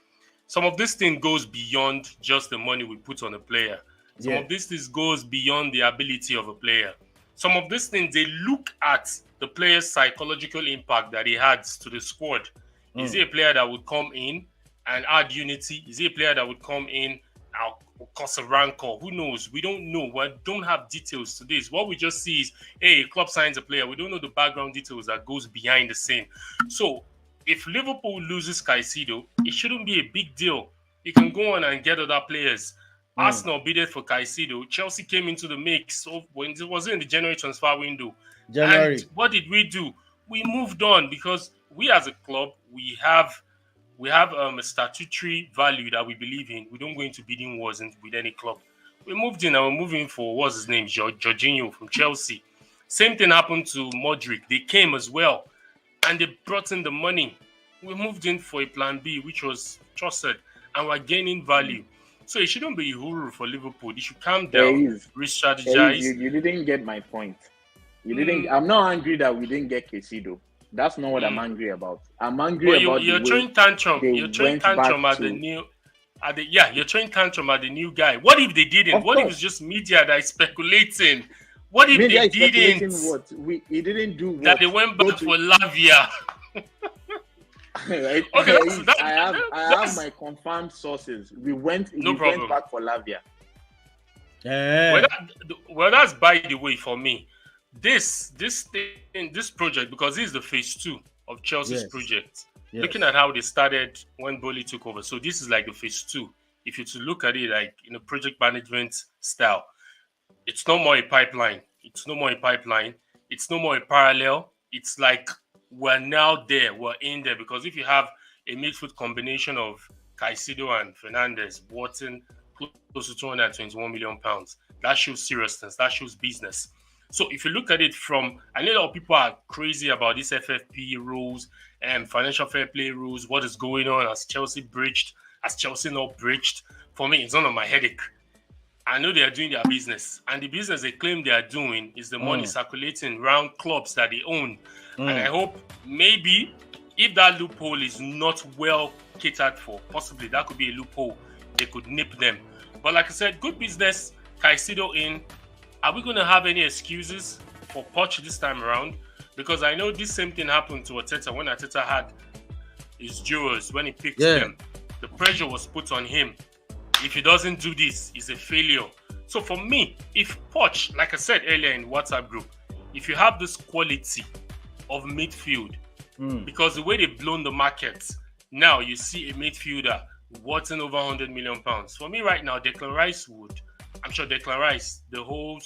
Some of this thing goes beyond just the money we put on a player. Some of this things goes beyond the ability of a player. Some of these things, they look at the player's psychological impact that he adds to the squad. Is he a player that would come in and add unity? Is he a player that would come in and cause a rancor? Who knows? We don't know. We don't have details to this. What we just see is, hey, a club signs a player. We don't know the background details that goes behind the scene. So if Liverpool loses Caicedo, it shouldn't be a big deal. You can go on and get other players. Arsenal bidded for Caicedo. Chelsea came into the mix when it was in the January transfer window. And what did we do? We moved on because we as a club, we have a statutory value that we believe in. We don't go into bidding wars with any club. We moved in and we're moving for, what's his name? Jorginho from Chelsea. Same thing happened to Modric. They came as well and they brought in the money. We moved in for a plan B, which was trusted, and we're gaining value. So it shouldn't be huru for Liverpool. They should calm down, re-strategize. You didn't get my point. You didn't. I'm not angry that we didn't get Caicedo. That's not what I'm angry about. I'm angry about you're throwing tantrum. You're throwing tantrum at the new. You're throwing tantrum at the new guy. What if they didn't? What if it's just media that is speculating? What if they didn't? What? He didn't do what? That they went back for Lavia. Right? Okay, I have my confirmed sources. We went back for Lavia. Well, that's by the way for me. This project, because this is the phase 2 of Chelsea's project. Looking at how they started when Boli took over, so this is like the phase 2. If you to look at it like in a project management style, it's no more a pipeline. It's no more a parallel. It's like we're now there. We're in there because if you have a midfield combination of Caicedo and Fernandes, Wharton, close to £221 million, that shows seriousness. That shows business. So if you look at it from, I know a lot of people are crazy about these FFP rules and financial fair play rules. What is going on? Has Chelsea breached? Has Chelsea not breached? For me, it's none of my headache. I know they are doing their business. And the business they claim they are doing is the money circulating around clubs that they own. And I hope maybe if that loophole is not well catered for, possibly that could be a loophole. They could nip them. But like I said, good business. Caicedo in. Are we going to have any excuses for Poch this time around? Because I know this same thing happened to Arteta when Arteta had his jurors, when he picked them. The pressure was put on him. If he doesn't do this, he's a failure. So for me, if Poch, like I said earlier in the WhatsApp group, if you have this quality of midfield, because the way they've blown the market, now you see a midfielder worth over £100 million. For me right now, Declan Rice would. I'm sure Declan Rice, the whole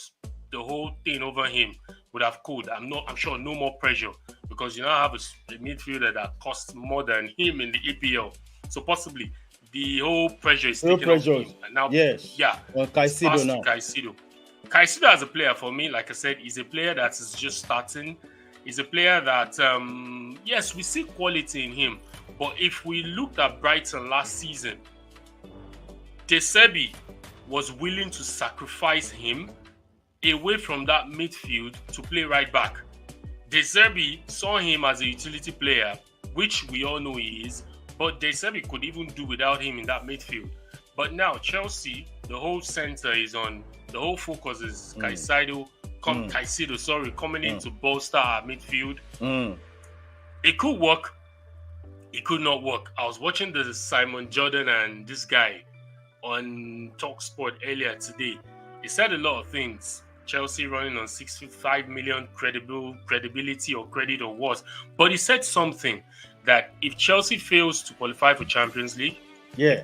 thing over him would have cooled. I'm sure no more pressure because you now have a midfielder that costs more than him in the EPL. So possibly the whole pressure is taken off him. And now, Caicedo now. Caicedo as a player for me, like I said, is a player that is just starting. He's a player that, yes, we see quality in him. But if we looked at Brighton last season, De Zerbi was willing to sacrifice him away from that midfield to play right back. De Zerbi saw him as a utility player, which we all know he is, but De Zerbi could even do without him in that midfield. But now Chelsea, the whole center is on, the whole focus is Caicedo coming in to bolster our midfield. It could work, it could not work. I was watching the Simon Jordan and this guy on TalkSport earlier today. He said a lot of things. Chelsea running on 65 million credibility or credit or what. But he said something that if Chelsea fails to qualify for Champions League,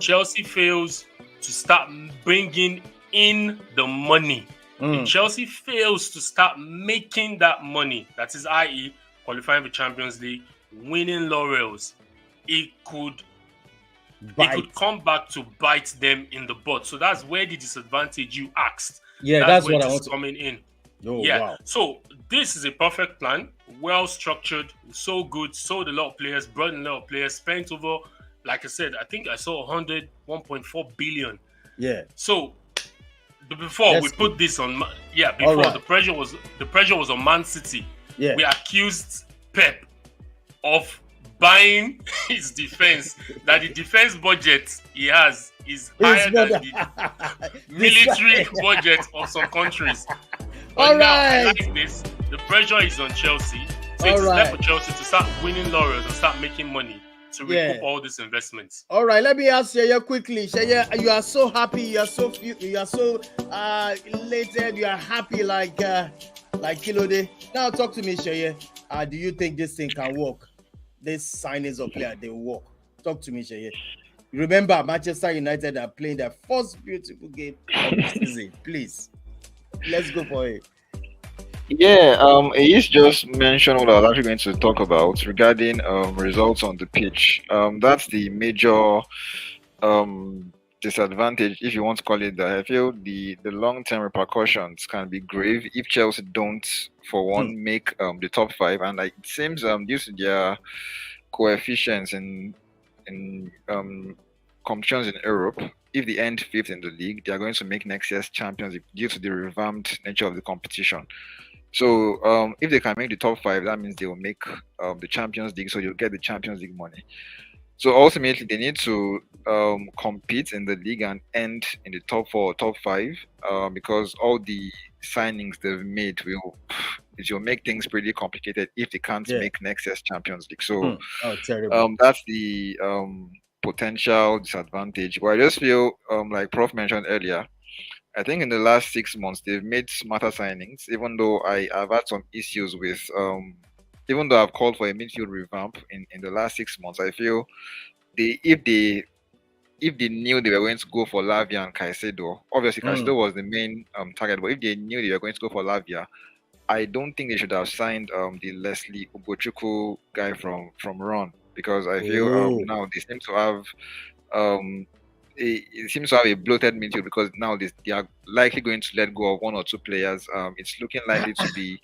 Chelsea fails to start bringing in the money If Chelsea fails to start making that money, that is, i.e., qualifying for Champions League, winning laurels, it could come back to bite them in the butt. So that's where the disadvantage you asked. Yeah, that's what I want to coming in. Oh, yeah. Wow. So this is a perfect plan, well structured, so good, sold a lot of players, brought in a lot of players, spent over, like I said, I think I saw 1.4 billion. Yeah. So before we put this on, the pressure was on Man City. Yeah. We accused Pep of buying his defense. That the defense budget he has is higher than the military budget of some countries. But now, I like this. The pressure is on Chelsea. So it's left for Chelsea to start winning laurels and start making money to recoup all these investments. All right, let me ask you quickly. Sheye, you are so happy, you are so elated, you are happy like Kilode. Now talk to me, Sheye. Do you think this thing can work? This signings of player, they work. Talk to me, Sheye. Remember, Manchester United are playing their first beautiful game of the season. Please, let's go for it. Yeah, he's just mentioned what I was actually going to talk about regarding results on the pitch. That's the major disadvantage, if you want to call it that. I feel the long-term repercussions can be grave if Chelsea don't, for one, make the top 5. And it seems due to their coefficients in competitions in Europe, if they end 5th in the league, they are going to make next year's champions due to the revamped nature of the competition. So if they can make the top 5, that means they will make the Champions League, so you'll get the Champions League money. So ultimately, they need to compete in the league and end in the top 4 or top 5 because all the signings they've made will make things pretty complicated if they can't make next year's Champions League. So that's the potential disadvantage. But I just feel, like Prof mentioned earlier, I think in the last 6 months, they've made smarter signings, even though I've had some issues with, even though I've called for a midfield revamp in the last 6 months, I feel if they knew they were going to go for Lavia and Caicedo, obviously Caicedo was the main target, but if they knew they were going to go for Lavia, I don't think they should have signed the Leslie Ugochukwu guy from Ron, because I feel now they seem to have it seems to have a bloated midfield, because now they are likely going to let go of 1 or 2 players. It's looking likely to be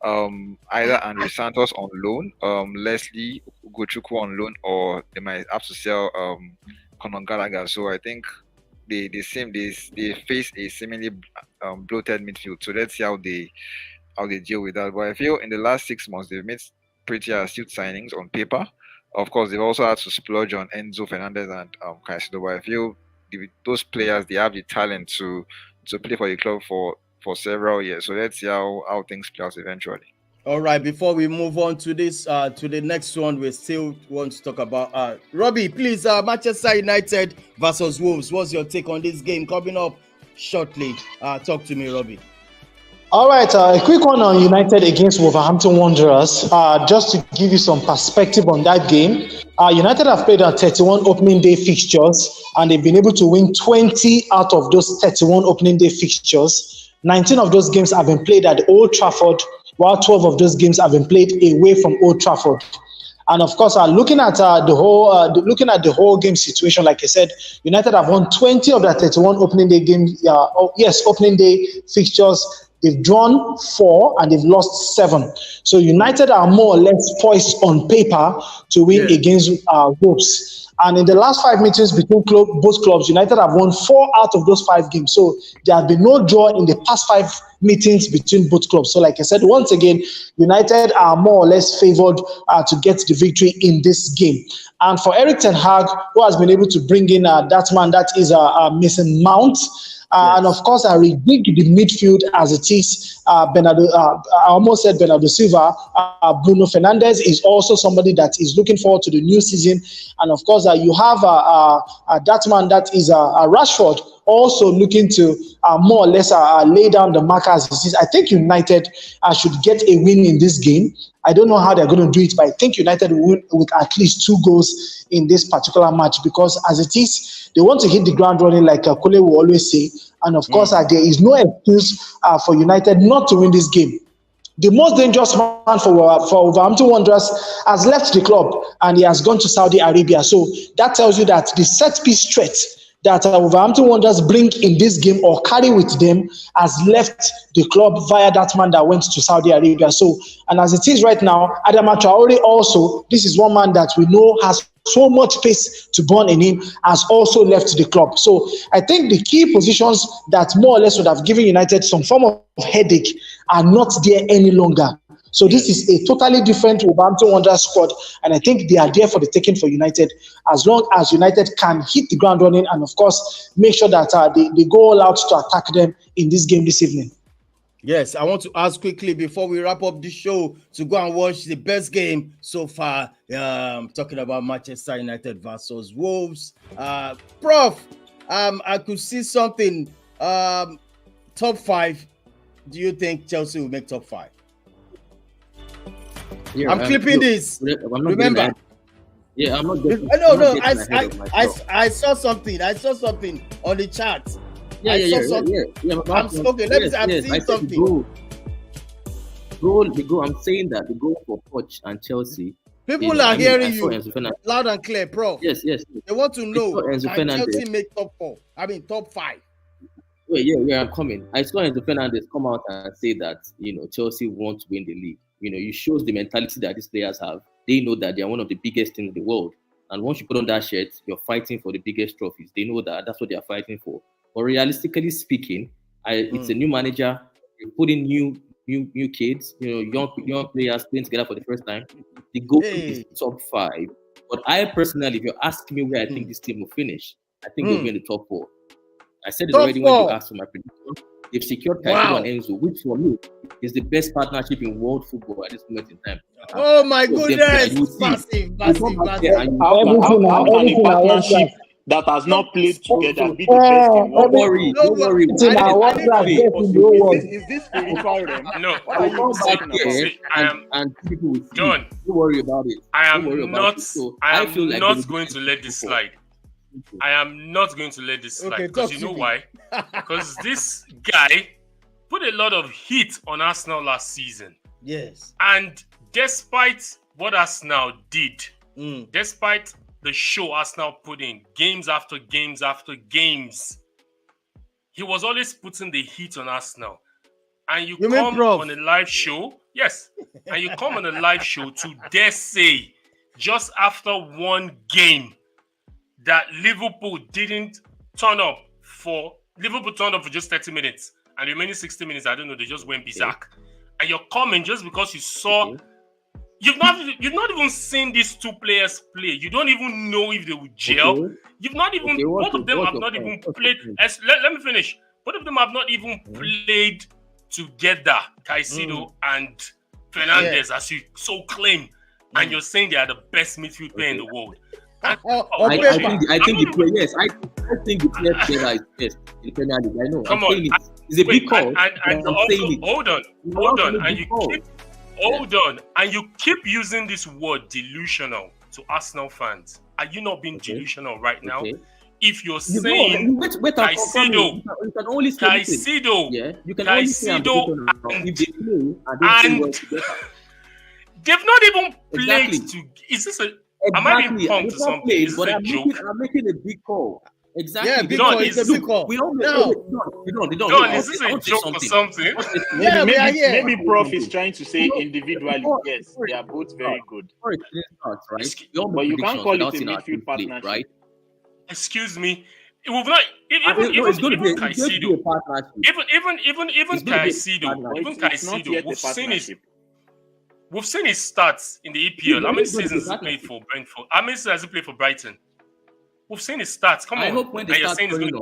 either Andre Santos on loan, Leslie Ugochukwu on loan, or they might have to sell Conor Gallagher. So I think they face a seemingly bloated midfield. So let's see how they deal with that. But I feel in the last 6 months they've made pretty astute signings on paper. Of course, they've also had to splurge on Enzo Fernandez and Caicedo. But I feel those players, they have the talent to play for the club for several years. So let's see how things play out eventually. All right, before we move on to this, to the next one, we still want to talk about Robbie, please, Manchester United versus Wolves. What's your take on this game coming up shortly? Talk to me, Robbie. All right, a quick one on United against Wolverhampton Wanderers. Just to give you some perspective on that game, United have played 31 opening day fixtures, and they've been able to win 20 out of those 31 opening day fixtures. 19 of those games have been played at Old Trafford, while 12 of those games have been played away from Old Trafford. And of course, looking at the whole game situation, like I said, United have won 20 of their 31 opening day games. Opening day fixtures. They've drawn 4 and they've lost 7. So United are more or less poised on paper to win against Wolves. And in the last 5 meetings between both clubs, United have won 4 out of those 5 games. So there have been no draw in the past 5 meetings between both clubs. So like I said, once again, United are more or less favored to get the victory in this game. And for Erik ten Hag, who has been able to bring in that man that is Mason Mount, and of course, I redig the midfield as it is. I almost said Bernardo Silva. Bruno Fernandes is also somebody that is looking forward to the new season. And of course, you have that man that is Rashford, also looking to more or less lay down the markers. I think United should get a win in this game. I don't know how they're going to do it, but I think United will win with at least 2 goals in this particular match, because as it is, they want to hit the ground running, like Kole will always say. And of course, there is no excuse for United not to win this game. The most dangerous man for Wolverhampton Wanderers has left the club and he has gone to Saudi Arabia. So that tells you that the set-piece threat that Wolverhampton Wanderers bring in this game or carry with them has left the club via that man that went to Saudi Arabia. So, and as it is right now, Adama Traore also, this is one man that we know has so much pace to burn in him, has also left the club. So I think the key positions that more or less would have given United some form of headache are not there any longer. So this is a totally different Wolverhampton Wanderers squad, and I think they are there for the taking for United, as long as United can hit the ground running and, of course, make sure that they go all out to attack them in this game this evening. Yes, I want to ask quickly before we wrap up the show to go and watch the best game so far. Talking about Manchester United versus Wolves. Prof, I could see something. Top 5. Do you think Chelsea will make top 5? Yeah, I'm clipping this. Remember? Yeah, I'm not. I saw something. I saw something on the chat. Yeah. Okay, let me say, I'm seeing something. The goal. I'm saying that the goal for Poch and Chelsea. People are hearing you loud and clear, Prof. Yes. They want to know. Can Chelsea make top 4? I mean, top 5. Yeah, I'm coming. I saw Enzo Fernandez come out and say that, Chelsea want to win the league. It shows the mentality that these players have. They know that they are one of the biggest teams in the world. And once you put on that shirt, you're fighting for the biggest trophies. They know that that's what they are fighting for. But realistically speaking, it's a new manager. They put in new kids, young players playing together for the first time. The goal is top 5. But I personally, if you're asking me where I think this team will finish, I think they'll be in the top 4. I said it already when you asked for my prediction. They've secured Caicedo and Enzo, which for me is the best partnership in world football at this moment in time. Oh my goodness! Massive. How can a partnership that has not played together be the best in world? Don't worry. Is this spiritual realm? No. What are you talking about? And people will see. John, don't worry about it. I am not going to let this slide. I am not going to let this slide, because you know why? Because this guy put a lot of heat on Arsenal last season. Yes. And despite what Arsenal did, despite the show Arsenal put in, games after games after games, he was always putting the heat on Arsenal. And you come on a live show, yes, and you come on a live show to dare say, just after one game, that Liverpool didn't turn up for just 30 minutes, and the remaining 60 minutes, I don't know, they just went berserk. And you're coming just because you saw you've not even seen these two players play. You don't even know if they will gel. You've not even both of them have not even played. Let me finish. Both of them have not even played together, Caicedo and Fernandez, as you so claim, and you're saying they are the best midfield player in the world. I think the player together is best in the Premier League. I know. Come on, it's a big call. And also, hold on, and you keep using this word delusional to Arsenal fans. Are you not being delusional right now? If you're saying Caicedo, and they've not even played to. Is this a? Am I being pumped to something? Is this a joke? I'm making a big call. Exactly. Yeah, big call. It's a big call. We don't John, is this a joke or something? Maybe Prof is trying to say individually, yes, they are both very good. Right? But you can't call it a midfield partnership, right? Excuse me. It will not even Caicedo. Even Caicedo. We've seen his stats in the EPL. How many seasons has he played for Brentford? How many seasons has he played for Brighton? We've seen his stats. Come on. I hope when they start turning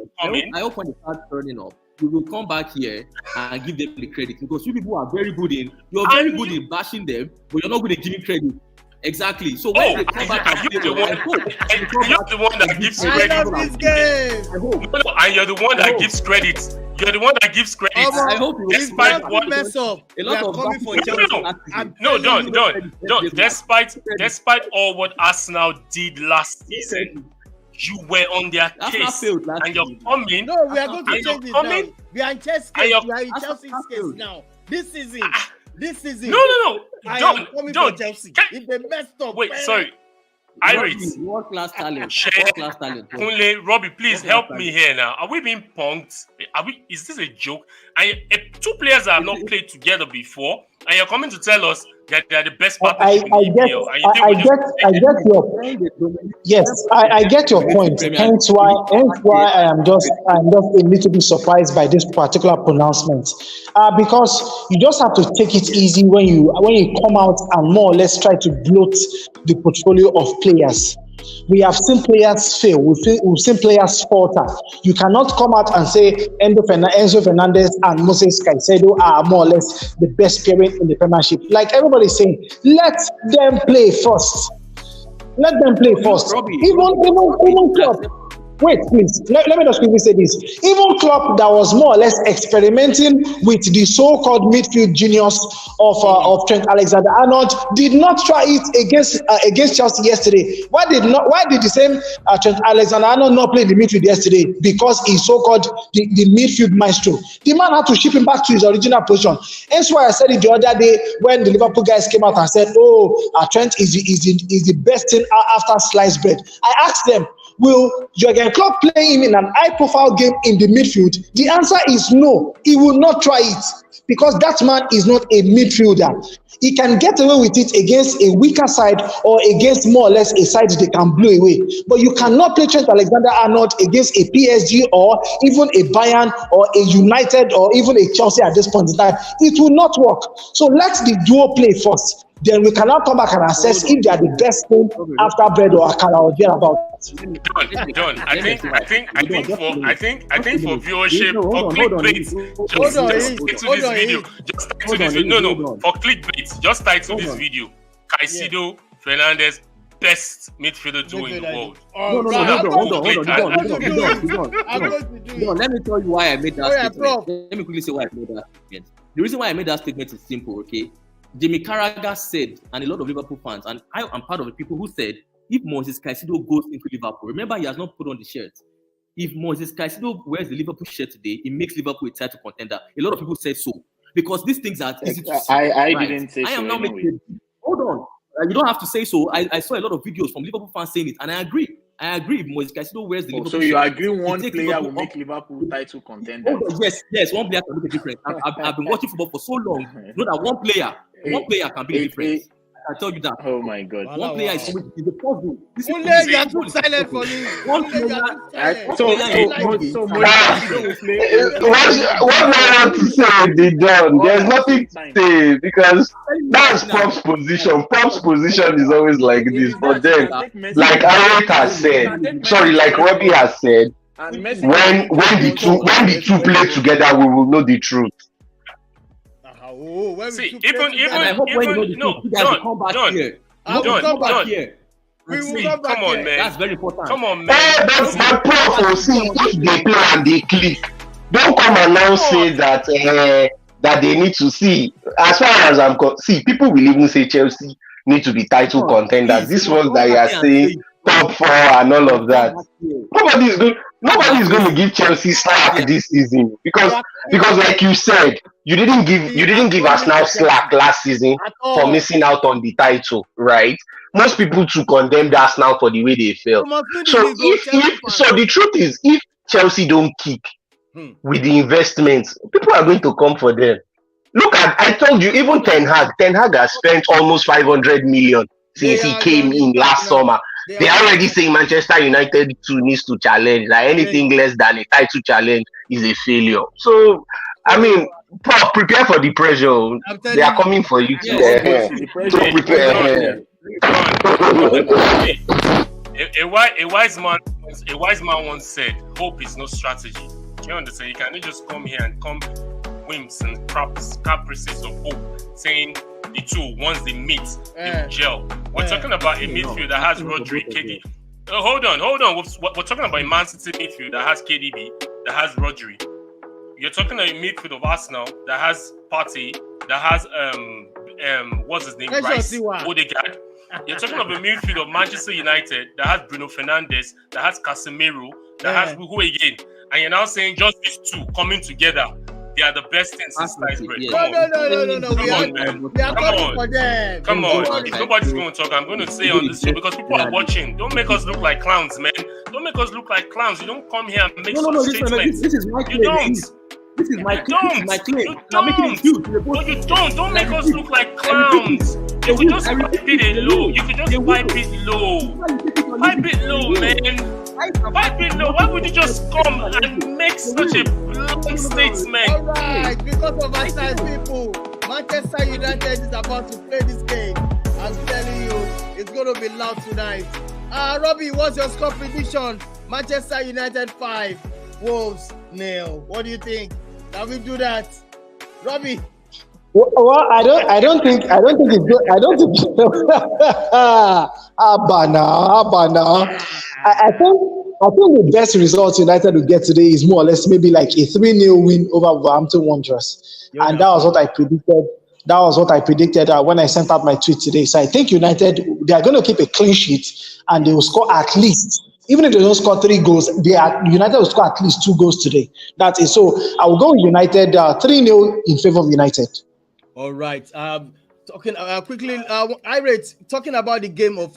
up, we will come back here and give them the credit, because you people are very good in. You're very good in bashing them, but you're not going to give me credit. Exactly. So when they come back, you're the one that gives credit. I love this game. No, and you're the one that gives credit. You're the one that gives credit. I hope despite what mess up, a lot of coming for Chelsea. No, don't. Despite all what Arsenal did last season, you were on their case, and you're coming. No, we are going to change it now. We are in Chelsea's case. We are in Chelsea's case now. This season. No. I am coming for Chelsea. If they messed up. Wait, sorry. Iris. World-class talent. Kunle, Robbie, please help me here now. Are we being punked? Is this a joke? And two players that have not played together before, and you're coming to tell us that they're the best partnership in the EPL. I get your point. Hence why I'm just a little bit surprised by this particular pronouncement. Because you just have to take it easy when you come out and more or less try to bloat the portfolio of players. We have seen players fail. We've seen players falter. You cannot come out and say Enzo Fernandez and Moses Caicedo are more or less the best pairing in the Premiership. Like everybody's saying, let them play first. Let them play first. Even Klopp. Wait, please. Let me just quickly say this. Even Klopp, that was more or less experimenting with the so-called midfield genius of Trent Alexander-Arnold, did not try it against Chelsea yesterday. Why did the same Trent Alexander-Arnold not play the midfield yesterday? Because he's so-called the midfield maestro. The man had to ship him back to his original position. That's why I said it the other day when the Liverpool guys came out and said, Trent is the best thing after sliced bread. I asked them, will Jurgen Klopp play him in an high-profile game in the midfield? The answer is no. He will not try it because that man is not a midfielder. He can get away with it against a weaker side or against more or less a side they can blow away. But you cannot play Trent Alexander-Arnold against a PSG or even a Bayern or a United or even a Chelsea at this point in time. It will not work. So let the duo play first. Then we cannot come back and assess if they are the best thing after bread or akara or thereabout. Done. I think for viewership, for clickbait, just title this video. For clickbait, just title this video. Caicedo, Fernandez, best midfielder duo in the world. No, let me tell you why I made that statement. Let me quickly say why I made that statement. The reason why I made that statement is simple, okay? Jimmy Carragher said, and a lot of Liverpool fans, and I am part of the people who said, if Moses Caicedo goes into Liverpool, remember he has not put on the shirt. If Moses Caicedo wears the Liverpool shirt today, it makes Liverpool a title contender. A lot of people said so because these things are easy to see. I didn't say so. I am now anyway. making. Hold on, you don't have to say so. I saw a lot of videos from Liverpool fans saying it, and I agree. If Moses Caicedo wears the Liverpool so you shirt, agree one player will make Liverpool title contender? Yes, one player can make a difference. I've been watching football for so long. You know that one player can be a difference. I tell you that. Oh my God! One player is the puzzle. You are too silent for me. One player. What I have to say, they done. There's nothing to say because that's Pop's position. Pop's position is always like this. But then, like Eric has said, like Robbie has said, when the two play together, we will know the truth. See, I hope when you know the truth, come back here. We will come back on, here. man. That's very important. Come on, man. That's my problem. See, if they play and they click, don't come and now say that they need to see. As far as I'm see, people will even say Chelsea need to be title contenders. This was that you are saying top 4 and all of that. Nobody is going to give Chelsea slack this season because like you said, you didn't give Arsenal slack last season for missing out on the title, right? Most people to condemn Arsenal for the way they fell. So the truth is, if Chelsea don't kick with the investments, people are going to come for them. Look at, I told you, even Ten Hag has spent almost 500 million since he came in last summer. They are already saying Manchester United too needs to challenge. Like anything less than a title challenge is a failure. So, I mean, prepare for the pressure. They are coming for you today. So prepare. A wise man once said, "Hope is no strategy." Do you understand? You cannot just come here and whims and caprices of Pope, saying the two, once they meet, they will gel. We're talking about a midfield that has Rodri, KDB. Hold on. We're talking about a Man City midfield that has KDB, that has Rodri. You're talking about a midfield of Arsenal that has Partey, that has what's his name, Rice, Odegaard. You're talking about a midfield of Manchester United that has Bruno Fernandes, that has Casemiro, that has who again? And you're now saying just these two coming together, they are the best things since sliced bread. No. We are talking for them. Come on. If nobody's going to talk, I'm going to say on this show because people are watching. Don't make us look like clowns, man. Don't make us look like clowns. You don't come here and make some statements. This is my claim. You don't. This is my claim. You don't. No, you don't. Don't make us look like clowns. You could just pipe it low. You could just pipe it low. Pipe it low, man. Pipe it low. Why would you just come and make such a blunt statement? All right, because of our side, people, Manchester United is about to play this game. I'm telling you, it's going to be loud tonight. Robbie, what's your score prediction? Manchester United 5, Wolves 0. What do you think? Can we do that, Robbie? Well, I don't think it's good. I don't think. Abana. I think the best result United will get today is more or less maybe like a 3-0 win over Wolverhampton Wanderers, and that was what I predicted. That was what I predicted when I sent out my tweet today. So I think United, they are going to keep a clean sheet and they will score at least. Even if they don't score 3 goals, United will score at least 2 goals today. That is so. I will go with United 3-0 in favor of United. All right. Talking quickly, Irate, talking about the game of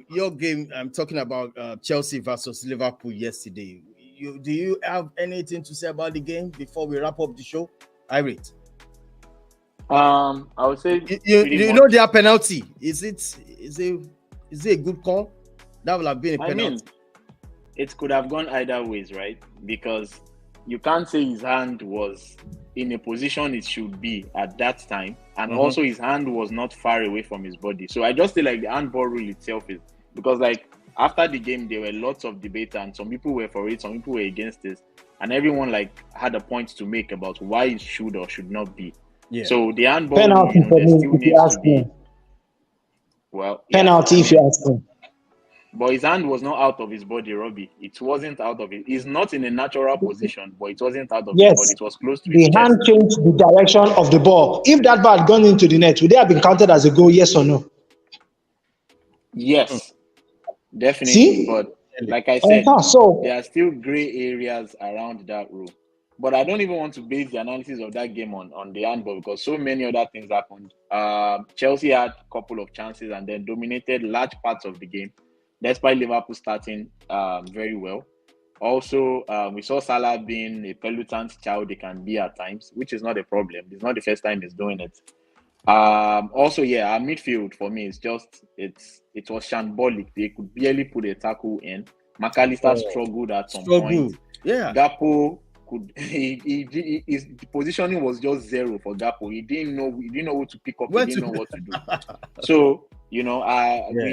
your game. I'm talking about Chelsea versus Liverpool yesterday. Do you have anything to say about the game before we wrap up the show, Irate? I would say you know their penalty. Is it a good call? That would have been a penalty. I mean, it could have gone either ways, right? Because you can't say his hand was in a position it should be at that time, and also his hand was not far away from his body. So I just feel like the handball rule itself is, because like after the game there were lots of debate and some people were for it, some people were against it, and everyone like had a point to make about why it should or should not be. Yeah. So the handball penalty rule, for me, if you ask me. Well, penalty if you ask me. But his hand was not out of his body, Robbie. It wasn't out of it. He's not in a natural position, but it wasn't out of his body. It was close to his chest. The hand changed the direction of the ball. If that ball had gone into the net, would they have been counted as a goal, yes or no? Yes, definitely. See? But like I said, there are still gray areas around that rule. But I don't even want to base the analysis of that game on the handball because so many other things happened. Chelsea had a couple of chances and then dominated large parts of the game, despite Liverpool starting very well. Also, we saw Salah being a peloton child he can be at times, which is not a problem. It's not the first time he's doing it. Also, our midfield for me is just it was shambolic. They could barely put a tackle in. McAllister struggled at some point. Yeah, Gakpo his positioning was just zero for Gakpo. He didn't know who to pick up. He didn't know what to do. So we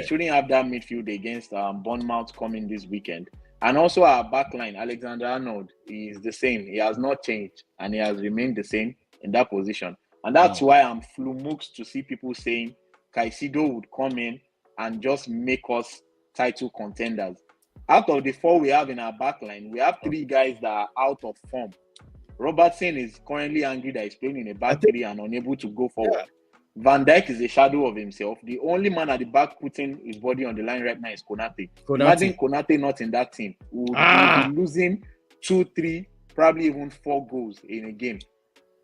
shouldn't have that midfield against Bournemouth coming this weekend. And also our backline, Alexander-Arnold, is the same. He has not changed and he has remained the same in that position. And that's why I'm flummoxed to see people saying Caicedo would come in and just make us title contenders. Out of the 4 we have in our backline, we have 3 guys that are out of form. Robertson is currently angry that he's playing in a back 3 and unable to go forward. Yeah. Van Dijk is a shadow of himself. The only man at the back putting his body on the line right now is Konate. Imagine Konate not in that team. We would be losing 2, 3, probably even 4 goals in a game.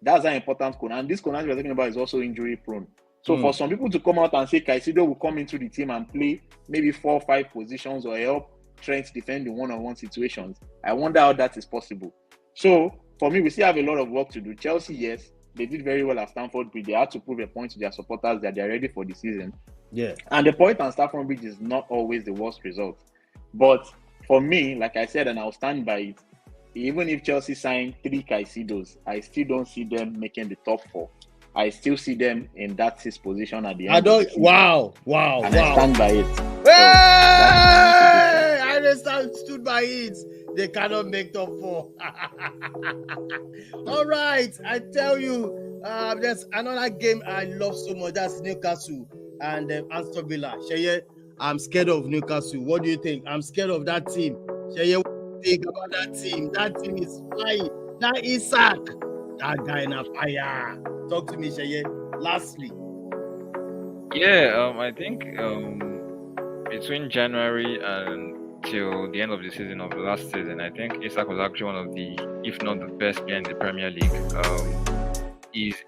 That's how important Konate. And this Konate we're talking about is also injury prone. So for some people to come out and say Caicedo will come into the team and play maybe 4 or 5 positions or help Trent defend in one-on-one situations, I wonder how that is possible. So for me, we still have a lot of work to do. Chelsea, yes, they did very well at Stamford Bridge. They had to prove a point to their supporters that they're ready for the season. Yeah. And the point on Stamford Bridge is not always the worst result. But for me, like I said, and I'll stand by it, even if Chelsea signed 3 Caicedos, I still don't see them making the top 4. I still see them in that 6th position at the end. Wow. I stand by it. Hey! I stood by it. they cannot make top 4. All right, I tell you, there's another game I love so much. That's Newcastle and Aston Villa. Sheye, I'm scared of Newcastle. What do you think? I'm scared of that team. Sheye, what do you think about that team? That team is flying. That Isak, that guy in a fire. Talk to me, Sheye. Lastly. Yeah, I think between January and till the end of the season of last season, I think Isak was actually one of the, if not the best player in the Premier League.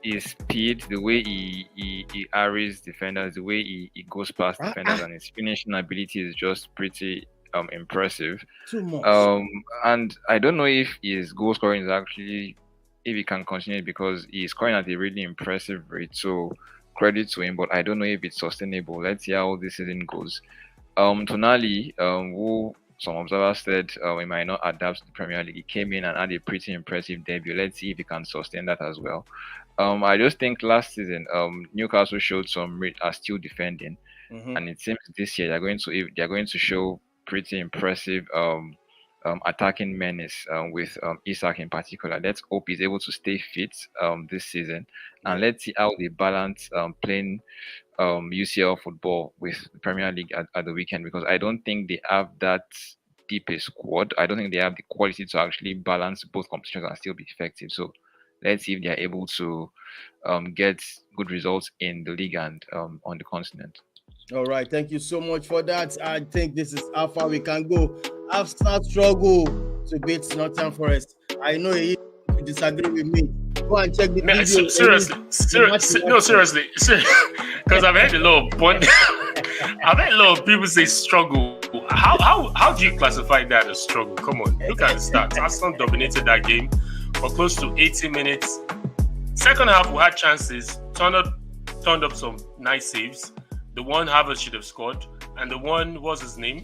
His speed, the way he harries defenders, the way he goes past defenders, and his finishing ability is just pretty impressive. Too much. And I don't know if his goal scoring is actually, if he can continue, because he's scoring at a really impressive rate. So credit to him, but I don't know if it's sustainable. Let's see how this season goes. Tonali, who some observers said he might not adapt to the Premier League, he came in and had a pretty impressive debut. Let's see if he can sustain that as well. I just think last season Newcastle showed some are still defending, and it seems this year they're going to show pretty impressive attacking menace with Isak in particular. Let's hope he's able to stay fit this season, and let's see how they balance playing UCL football with the Premier League at the weekend, because I don't think they have that deep a squad. I don't think they have the quality to actually balance both competitions and still be effective. So let's see if they are able to get good results in the league and on the continent. All right, thank you so much for that. I think this is how far we can go. After struggle to beat Nottingham Forest. I know you disagree with me. Go and check the video. Seriously, because I've heard a lot of people say struggle. How do you classify that as struggle? Come on, look at the stats. Arsenal dominated that game for close to 80 minutes. Second half, we had chances. Turned up some nice saves. The one Havertz should have scored, and the one, what's his name?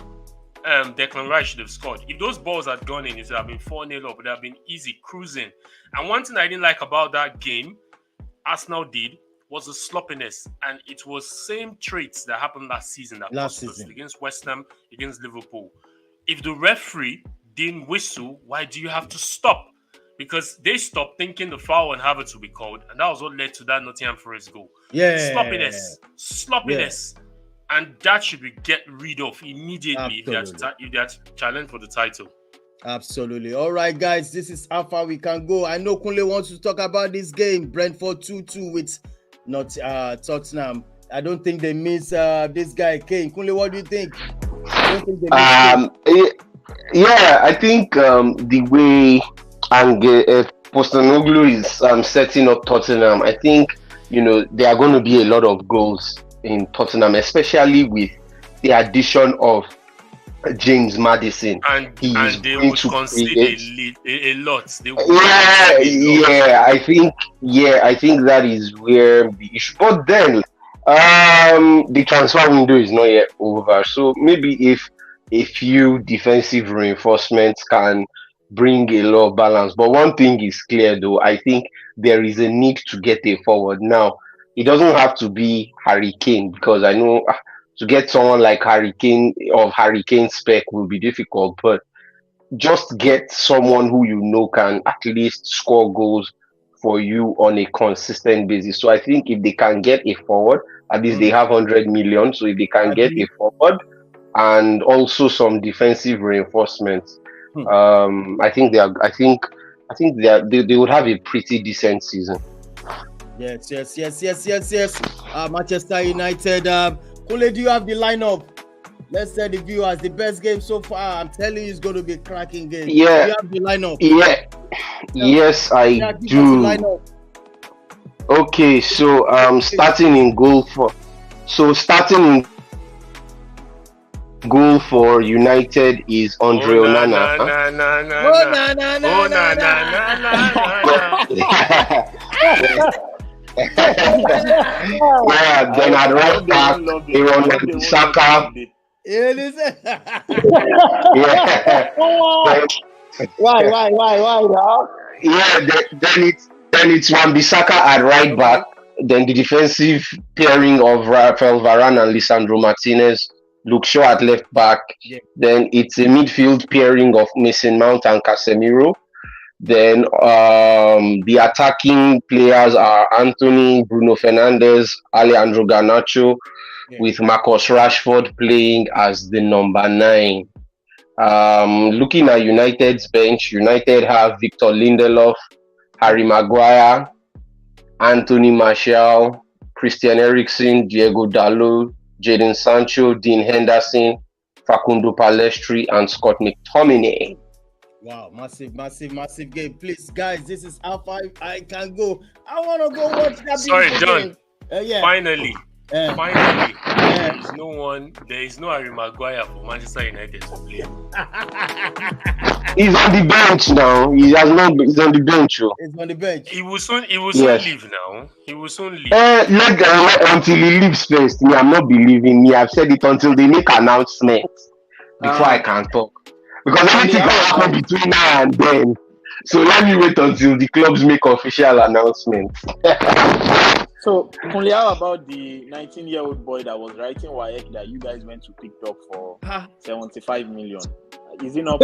Declan Rice should have scored. If those balls had gone in, it would have been 4-0 up. It would have been easy cruising. And one thing I didn't like about that game, Arsenal did, was the sloppiness. And it was same traits that happened last season against West Ham, against Liverpool. If the referee didn't whistle, why do you have to stop? Because they stopped thinking the foul on Havertz would be called, and that was what led to that Nottingham Forest goal. Yeah, sloppiness. Yeah. And that should be get rid of immediately if they are challenged for the title. Absolutely. All right, guys, this is how far we can go. I know Kunle wants to talk about this game. Brentford 2-2 with Tottenham. I don't think they miss this guy, Kane. Kunle, what do you think? I don't think they miss yeah, I think the way Postecoglou is setting up Tottenham, I think, there are going to be a lot of goals in Tottenham, especially with the addition of James Maddison. And they would concede a lot. I think that is where the issue. But then the transfer window is not yet over. So maybe if a few defensive reinforcements can bring a lot of balance. But one thing is clear though, I think there is a need to get a forward. Now, it doesn't have to be Harry Kane, because I know to get someone like Harry Kane of Harry Kane spec will be difficult, but just get someone who can at least score goals for you on a consistent basis. So I think if they can get a forward, at least they have 100 million. So if they can get a forward and also some defensive reinforcements, I think they would have a pretty decent season. Yes. Manchester United. Kule, do you have the lineup? Let's say the viewers, the best game so far. I'm telling you, it's going to be a cracking game. Yeah. Do you have the lineup? Yeah. Yes, I do. Okay, so starting in goal for United is Andre Onana. Yeah, then at right back, Saka. Why now? Yeah, then it's Wan-Bissaka at right back. Then the defensive pairing of Rafael Varane and Lisandro Martinez Luke Shaw at left back. Yeah. Then it's a midfield pairing of Mason Mount and Casemiro. Then the attacking players are Anthony, Bruno Fernandes, Alejandro Garnacho, with Marcus Rashford playing as the number 9. Looking at United's bench, United have Victor Lindelof, Harry Maguire, Anthony Martial, Christian Eriksen, Diego Dalot, Jadon Sancho, Dean Henderson, Facundo Palestri, and Scott McTominay. Wow, massive game. Please, guys, this is how far I can go. I want to go watch that. Sorry, John. Yeah. Finally. There is no Harry Maguire for Manchester United to play. He's on the bench now. He's on the bench. He's on the bench. He will soon leave now. He will soon leave. Until he leaves first. Me, I'm not believing me. I've said it until they make announcements before I can talk. Because everything can happen between now and then. So let me wait until the clubs make official announcements. So, Kunle, how about the 19-year-old boy that was writing WAEC that you guys went to pick up for 75 million? Is he not?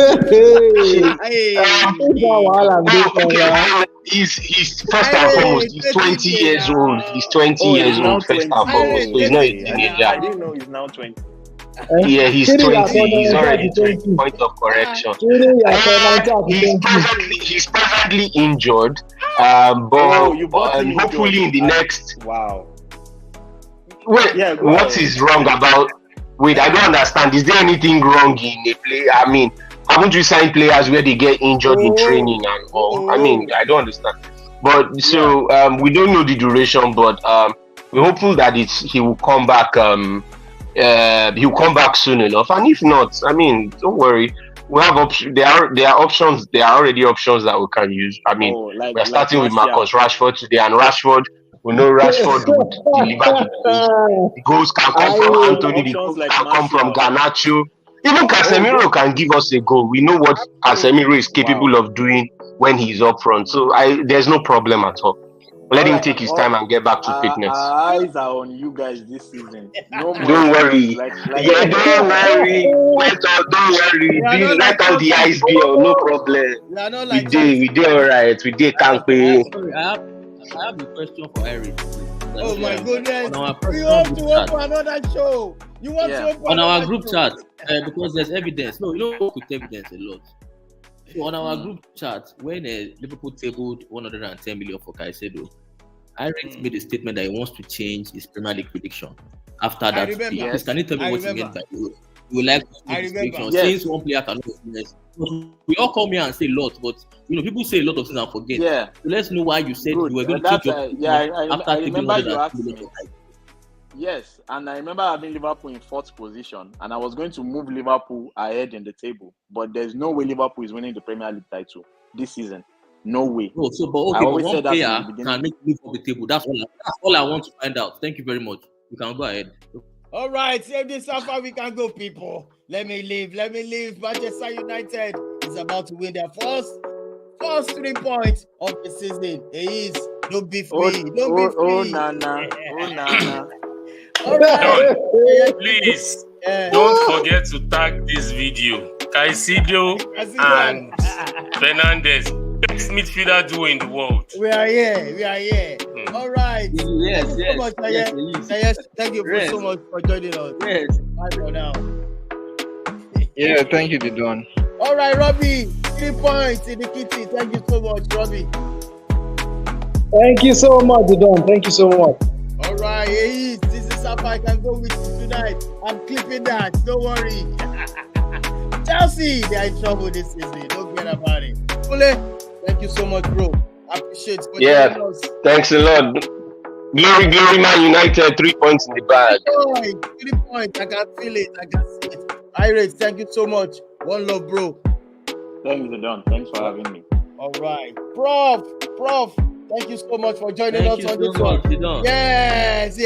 He's first and foremost, he's 20 years old. He's 20 years old, first and foremost. So he's not a teenager. I didn't know he's now 20. Yeah, he's 20. He's already 20. Point of correction. He's presently injured. But hopefully in the next. Wow. Wait, what is wrong about? Wait, I don't understand. Is there anything wrong in a play? I mean, haven't you signed players where they get injured in training and all? I mean, I don't understand. But so we don't know the duration, but we're hopeful that he will come back. He'll come back soon enough. And if not, I mean, don't worry. We have options. There are options. There are already options that we can use. I mean, we're starting with Marcus Rashford today, and Rashford. We know Rashford would deliver the goals. Can come from Anthony. The goals can come from Garnacho. Even Casemiro can give us a goal. We know what Casemiro is capable of doing when he's up front. So there's no problem at all. Let him take his time and get back to fitness. Our eyes are on you guys this season. No more. Don't worry. Don't worry. Let out the ice bill. No problem. We did all right. We did can't pay. I have a question for Eric. Oh my goodness. We want to open another show. You want to open on our group chat because there's evidence. No, you don't work with evidence a lot. So on our group chat, when Liverpool tabled 110 million for Caicedo, Eric made a statement that he wants to change his Premier League prediction after that. Yes. Can you tell me what you meant by you would like to change his prediction? Since one player cannot express. We all come here and say a lot, but people say a lot of things and forget. Yeah. So let's know why you said you were going to change your after taking 110 million. Yes, and I remember having Liverpool in 4th position, and I was going to move Liverpool ahead in the table, but there's no way Liverpool is winning the Premier League title this season. No way. No, so but one player can make move up the table. That's all I want to find out. Thank you very much. You can go ahead. All right, save this how far we can go, people. Let me leave. Manchester United is about to win their first 3 points of the season. It is. Don't be free. Don't be free. Oh, Nana. All right. Please don't forget to tag this video. Caicedo and Fernandes, best midfielder duo in the world. We are here. All right. Yes. Thank you so much for joining us. Yes. Bye for now. Yeah, thank you, Didon. All right, Robbie. 3 points in the kitty. Thank you so much, Robbie. Thank you so much, Didon. Thank you so much. All right, this is how I can go with you tonight. I'm clipping that. Don't worry. Chelsea, they are in trouble this season. Don't get about it. Kule, thank you so much, bro. I appreciate it. Yeah, thanks a lot. Glory, Man United, 3 points in the bag. 3 points. I can feel it. I can see it. Iris, thank you so much. One love, bro. Thanks, Don. Thanks for having me. All right. Prof. Thank you so much for joining us on this one. Yes.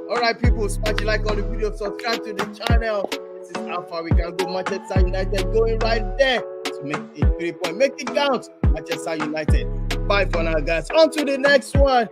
All right, people. Smash like all the videos, subscribe to the channel. This is how far we can go. Manchester United going right there to make it 3 point. Make it count. Manchester United. Bye for now, guys. On to the next one.